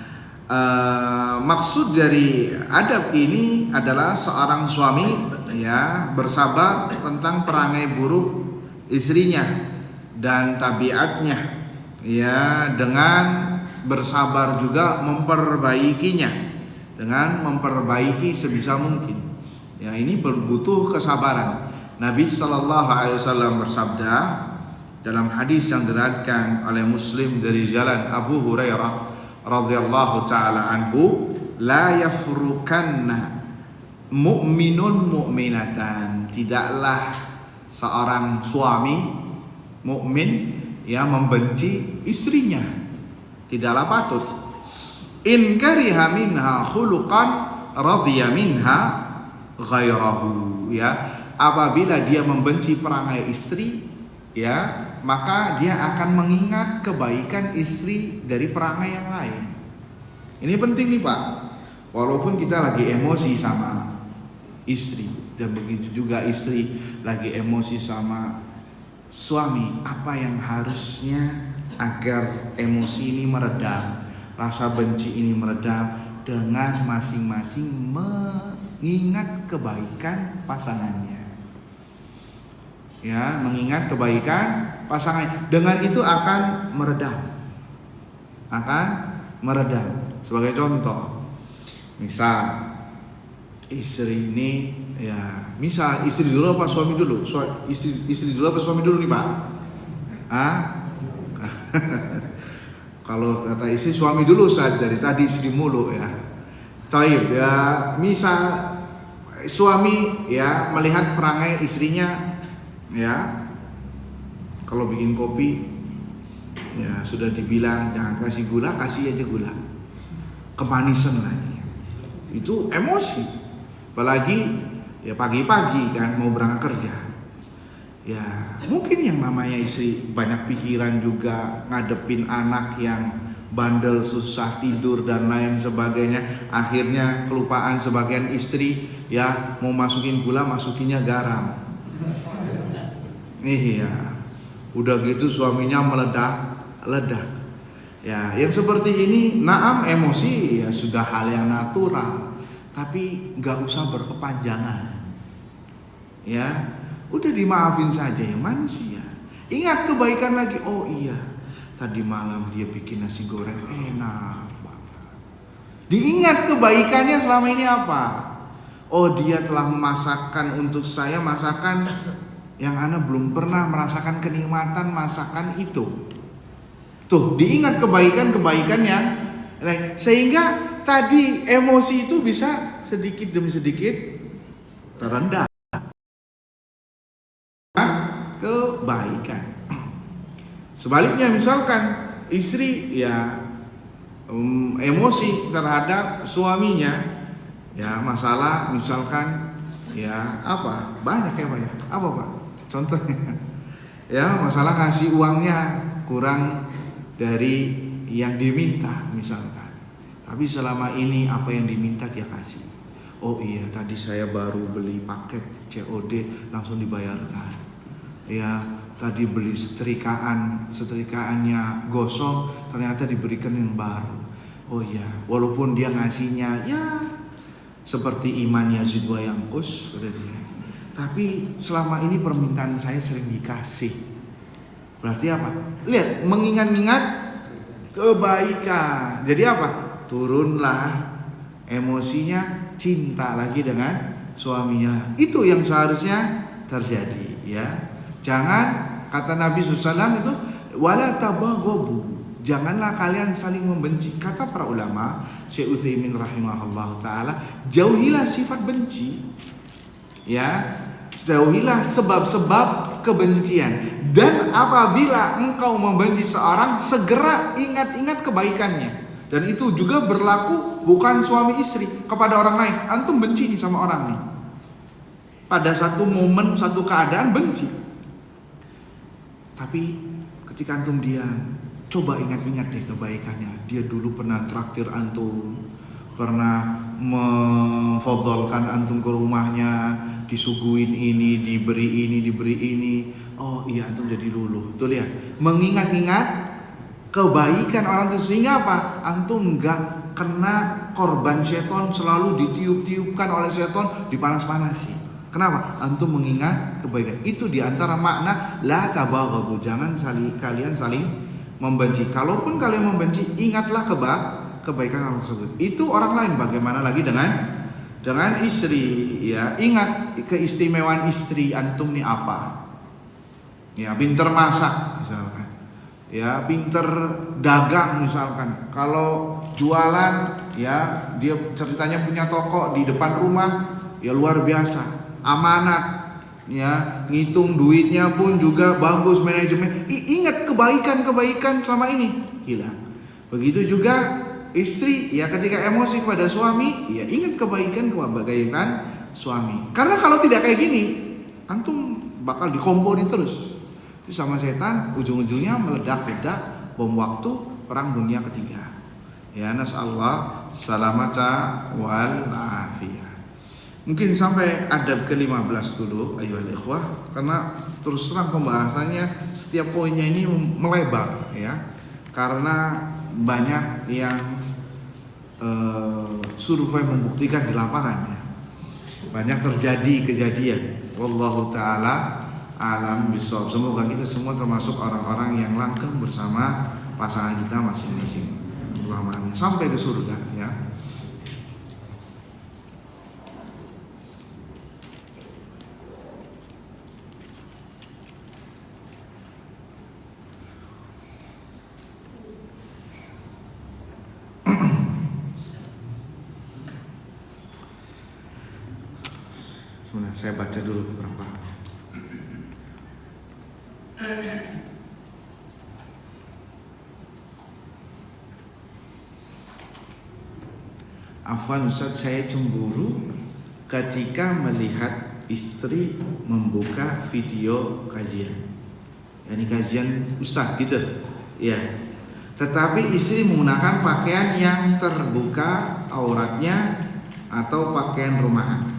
Maksud dari adab ini adalah seorang suami ya bersabar tentang perangai buruk istrinya dan tabiatnya ya, dengan bersabar juga memperbaikinya, dengan memperbaiki sebisa mungkin ya. Ini butuh kesabaran. Nabi SAW bersabda dalam hadis yang diriwayatkan oleh Muslim dari jalan Abu Hurairah radhiyallahu taala anhu, la yafrukanna mu'minun mu'minatan, tidaklah seorang suami mukmin ya membenci istrinya, tidaklah patut. In kariha minha khuluqan radhiya minha ghairahu ya, apabila dia membenci perangai istri ya, maka dia akan mengingat kebaikan istri dari perangai yang lain. Ini penting nih Pak. Walaupun kita lagi emosi sama istri, dan begitu juga istri lagi emosi sama suami, apa yang harusnya agar emosi ini meredam, rasa benci ini meredam, dengan masing-masing mengingat kebaikan pasangannya. Ya, mengingat kebaikan pasangan, dengan itu akan meredam, Sebagai contoh, misal istri ini ya, misal istri dulu apa suami dulu? Istri dulu apa suami dulu nih Pak? Kalau kata istri suami dulu, saat dari tadi istri mulu ya. Taib ya, misal suami ya melihat perangai istrinya ya, kalau bikin kopi ya sudah dibilang jangan kasih gula, kasih aja gula, kemanisan lagi, itu emosi. Apalagi ya pagi-pagi kan mau berangkat kerja ya, mungkin yang namanya istri banyak pikiran juga, ngadepin anak yang bandel, susah tidur dan lain sebagainya. Akhirnya kelupaan sebagian istri ya, mau masukin gula masukinnya garam. Iya, udah gitu suaminya meledak. Ya, yang seperti ini, naam emosi ya sudah hal yang natural, tapi nggak usah berkepanjangan. Ya, udah dimaafin saja ya manusia. Ingat kebaikan lagi. Oh iya, tadi malam dia bikin nasi goreng enak banget. Diingat kebaikannya selama ini apa? Oh, dia telah memasakkan untuk saya masakan yang Ana belum pernah merasakan kenikmatan masakan itu. Tuh, diingat kebaikan-kebaikan yang lain, sehingga tadi emosi itu bisa sedikit demi sedikit terendah. Kebaikan. Sebaliknya misalkan istri ya emosi terhadap suaminya ya, masalah misalkan ya apa, banyak ya Pak ya, apa Pak contohnya ya, masalah ngasih uangnya kurang dari yang diminta misalkan, tapi selama ini apa yang diminta dia kasih. Oh iya, tadi saya baru beli paket COD langsung dibayarkan ya, tadi beli setrikaannya gosong ternyata diberikan yang baru. Oh iya, walaupun dia ngasihnya ya seperti iman Yazid wa Yanqus kata dia, tapi selama ini permintaan saya sering dikasih. Berarti apa? Lihat, mengingat-ingat kebaikan. Jadi apa? Turunlah emosinya, cinta lagi dengan suaminya. Itu yang seharusnya terjadi ya. Jangan, kata Nabi SAW itu, wala tabaghadu, janganlah kalian saling membenci. Kata para ulama, Syekh Utsaimin rahimahullah taala, jauhilah sifat benci. Ya, jauhilah sebab-sebab kebencian. Dan apabila engkau membenci seorang, segera ingat-ingat kebaikannya. Dan itu juga berlaku bukan suami istri kepada orang lain. Antum benci nih sama orang nih, pada satu momen, satu keadaan benci, tapi ketika antum diam, coba ingat-ingat deh kebaikannya. Dia dulu pernah traktir antum, pernah memfadhalkan antum ke rumahnya, disuguhin ini, diberi ini. Oh iya, antum jadi luluh. Tuh lihat, mengingat-ingat kebaikan orang sehingga apa? Antum enggak kena korban seton, selalu ditiup-tiupkan oleh seton, dipanas-panasi. Kenapa? Antum mengingat kebaikan. Itu diantara makna la tabaghadu, jangan kalian saling membenci. Kalaupun kalian membenci, ingatlah kebaikan orang tersebut. Itu orang lain. Bagaimana lagi dengan istri, ya. Ingat keistimewaan istri antum nih apa? Ya, pinter masak misalkan. Ya, pinter dagang misalkan. Kalau jualan, ya, dia ceritanya punya toko di depan rumah, ya luar biasa. Amanat. Ya, ngitung duitnya pun juga bagus, manajemen. Ingat kebaikan selama ini hilang. Begitu juga istri, ya, ketika emosi kepada suami, ya ingat kebaikan suami. Karena kalau tidak kayak gini, antum bakal dikompori terus. Itu sama setan, ujung-ujungnya meledak-ledak bom waktu perang dunia ketiga. Ya, nasallahu salamata wal afiyah. Mungkin sampai adab ke-15 dulu ayyuhal ikhwah, karena terus terang pembahasannya setiap poinnya ini melebar, ya. Karena banyak yang survei membuktikan di lapangan, ya. Banyak terjadi kejadian. Wallahu taala alam bisawab. Semoga kita semua termasuk orang-orang yang langgeng bersama pasangan kita masing-masing. Allahumma amin. Sampai ke surga, ya. Sebenarnya saya baca dulu beberapa. Afwan Ustaz, saya cemburu ketika melihat istri membuka video kajian. Ini kajian Ustaz gitu. Ya. Tetapi istri menggunakan pakaian yang terbuka auratnya atau pakaian rumahan.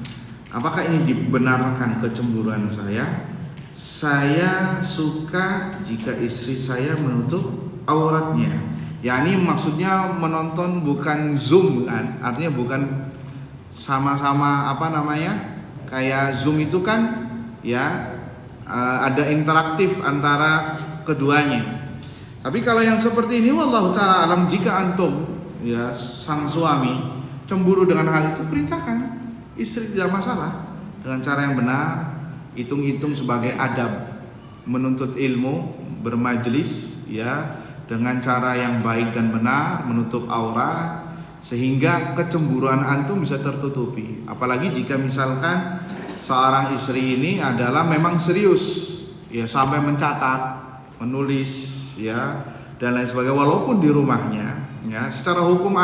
Apakah ini dibenarkan kecemburuan saya? Saya suka jika istri saya menutup auratnya. Ya, ini maksudnya menonton bukan Zoom kan? Artinya bukan sama-sama kayak Zoom itu kan, ya, ada interaktif antara keduanya. Tapi kalau yang seperti ini, wallahu taala alam, jika antum, ya, sang suami cemburu dengan hal itu, perintahkan istri, tidak masalah, dengan cara yang benar, hitung-hitung sebagai adab menuntut ilmu, bermajlis, ya, dengan cara yang baik dan benar, menutup aurat, sehingga kecemburuan antum bisa tertutupi. Apalagi jika misalkan seorang istri ini adalah memang serius, ya, sampai mencatat, menulis, ya, dan lain sebagainya, walaupun di rumahnya, ya, secara hukum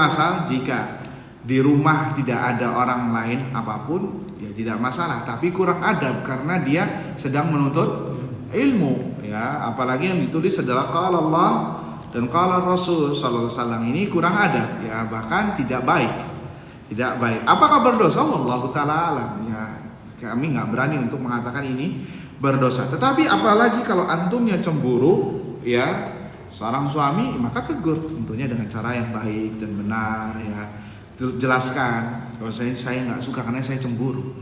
asal jika di rumah tidak ada orang lain apapun, ya tidak masalah. Tapi kurang adab karena dia sedang menuntut ilmu, ya. Apalagi yang ditulis adalah qala Allah dan qala Rasul sallallahu alaihi wasallam. Ini kurang adab, ya, bahkan tidak baik. Apakah berdosa? Wallahu taala alam, ya. Kami nggak berani untuk mengatakan ini berdosa. Tetapi apalagi kalau antumnya cemburu, ya, seorang suami, maka tegur tentunya dengan cara yang baik dan benar, ya. Jelaskan kalau saya nggak suka karena saya cemburu.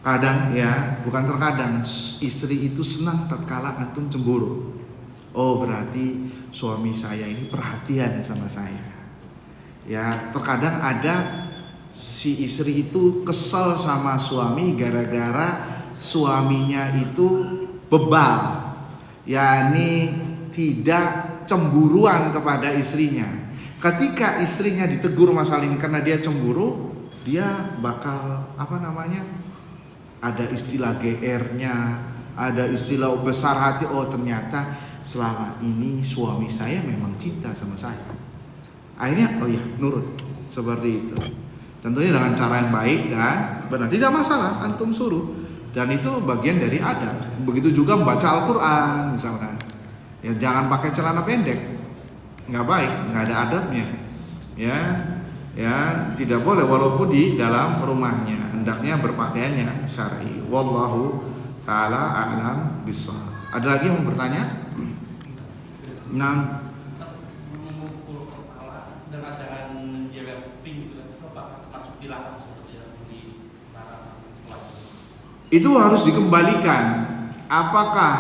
Kadang, ya, bukan terkadang, istri itu senang tatkala antum cemburu. Oh, berarti suami saya ini perhatian sama saya. Ya, terkadang ada si istri itu kesel sama suami gara-gara suaminya itu bebal, yakni tidak cemburuan kepada istrinya. Ketika istrinya ditegur masalah ini karena dia cemburu, dia bakal ada istilah GR-nya, ada istilah besar hati. Oh, ternyata selama ini suami saya memang cinta sama saya. Akhirnya, oh ya, nurut seperti itu. Tentunya dengan cara yang baik dan benar, tidak masalah antum suruh. Dan itu bagian dari adab. Begitu juga membaca Al-Quran misalkan, ya, jangan pakai celana pendek, nggak baik, nggak ada adabnya, ya, tidak boleh walaupun di dalam rumahnya, hendaknya berpakaiannya syar'i. Wallahu taala a'lam bishawab. Ada lagi yang mau bertanya? Nah, memukul kepala dengan menjewer kuping gitu kan, itu apakah termasuk dilarang seperti yang dilarang sholat? itu harus dikembalikan. Apakah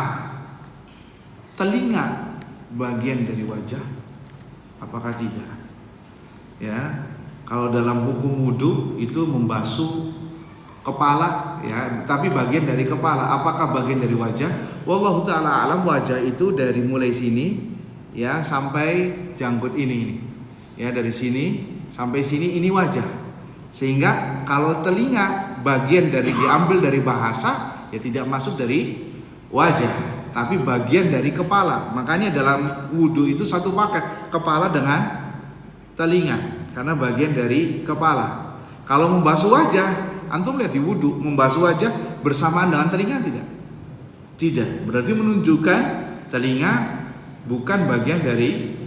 telinga bagian dari wajah? Apakah tidak? Ya, kalau dalam hukum wudu itu membasuh kepala, ya, tapi bagian dari kepala. Apakah bagian dari wajah? Wallahu taala alam, wajah itu dari mulai sini, ya, sampai janggut ini. Ya, dari sini sampai sini ini wajah. Sehingga kalau telinga bagian dari diambil dari bahasa, ya tidak masuk dari wajah, tapi bagian dari kepala. Makanya dalam wudu itu satu paket, kepala dengan telinga, karena bagian dari kepala. Kalau membasuh wajah, antum lihat di wudu, membasuh wajah bersamaan dengan telinga tidak? Tidak. Berarti menunjukkan telinga bukan bagian dari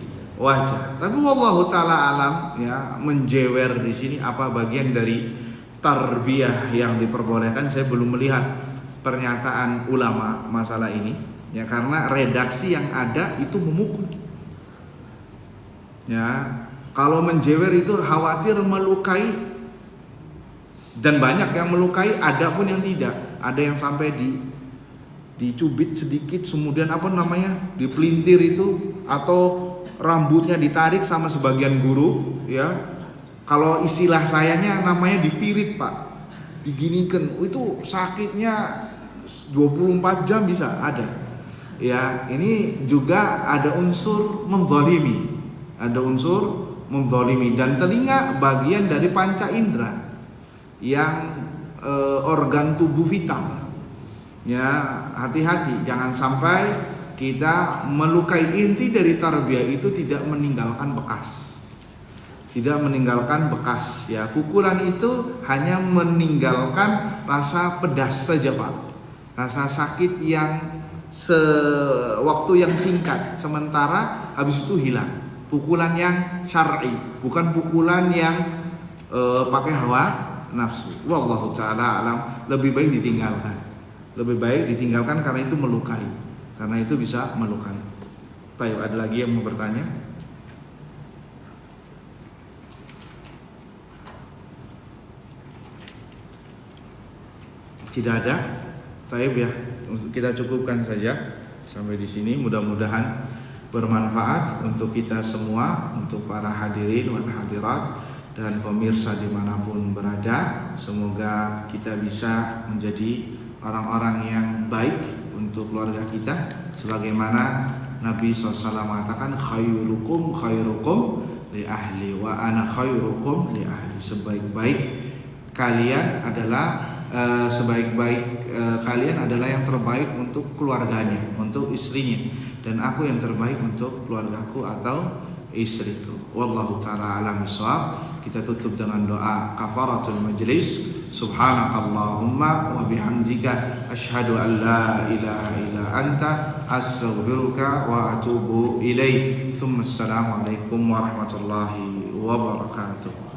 wajah. Tapi wallahu taala alam, ya, menjewer di sini apa bagian dari tarbiyah yang diperbolehkan? Saya belum melihat pernyataan ulama masalah ini, ya, karena redaksi yang ada itu memukul. Ya, kalau menjewer itu khawatir melukai, dan banyak yang melukai, ada pun yang tidak. Ada yang sampai dicubit sedikit, kemudian dipelintir itu, atau rambutnya ditarik sama sebagian guru, ya. Kalau istilah sayanya namanya dipirit, Pak. Diginikan, itu sakitnya 24 jam bisa ada. Ya, ini juga ada unsur menzalimi. Dan telinga bagian dari panca indera yang organ tubuh vital. Ya, hati-hati jangan sampai kita melukai. Inti dari tarbiyah itu tidak meninggalkan bekas. Ya, pukulan itu hanya meninggalkan rasa pedas saja, Pak. Rasa sakit yang waktu yang singkat, sementara habis itu hilang. Pukulan yang syar'i, bukan pukulan yang pakai hawa nafsu. Wallahu taala alam, lebih baik ditinggalkan karena itu melukai. Karena itu bisa melukai. Baik, ada lagi yang mau bertanya? Tidak ada. Baik, ya, kita cukupkan saja sampai di sini. Mudah-mudahan bermanfaat untuk kita semua, untuk para hadirin dan hadirat dan pemirsa dimanapun berada. Semoga kita bisa menjadi orang-orang yang baik untuk keluarga kita, sebagaimana Nabi SAW mengatakan, khairukum li ahli wa ana khairukum li ahli. Sebaik-baik kalian adalah kalian adalah yang terbaik untuk keluarganya, untuk istrinya, dan aku yang terbaik untuk keluargaku atau istriku. Wallahu ta'ala alam bissawab. Kita tutup dengan doa kafaratul majlis. Subhanakallahumma wa bihamdika asyhadu an la ilaha illa anta astaghfiruka wa atubu ilaik. Assalamualaikum warahmatullahi wabarakatuh.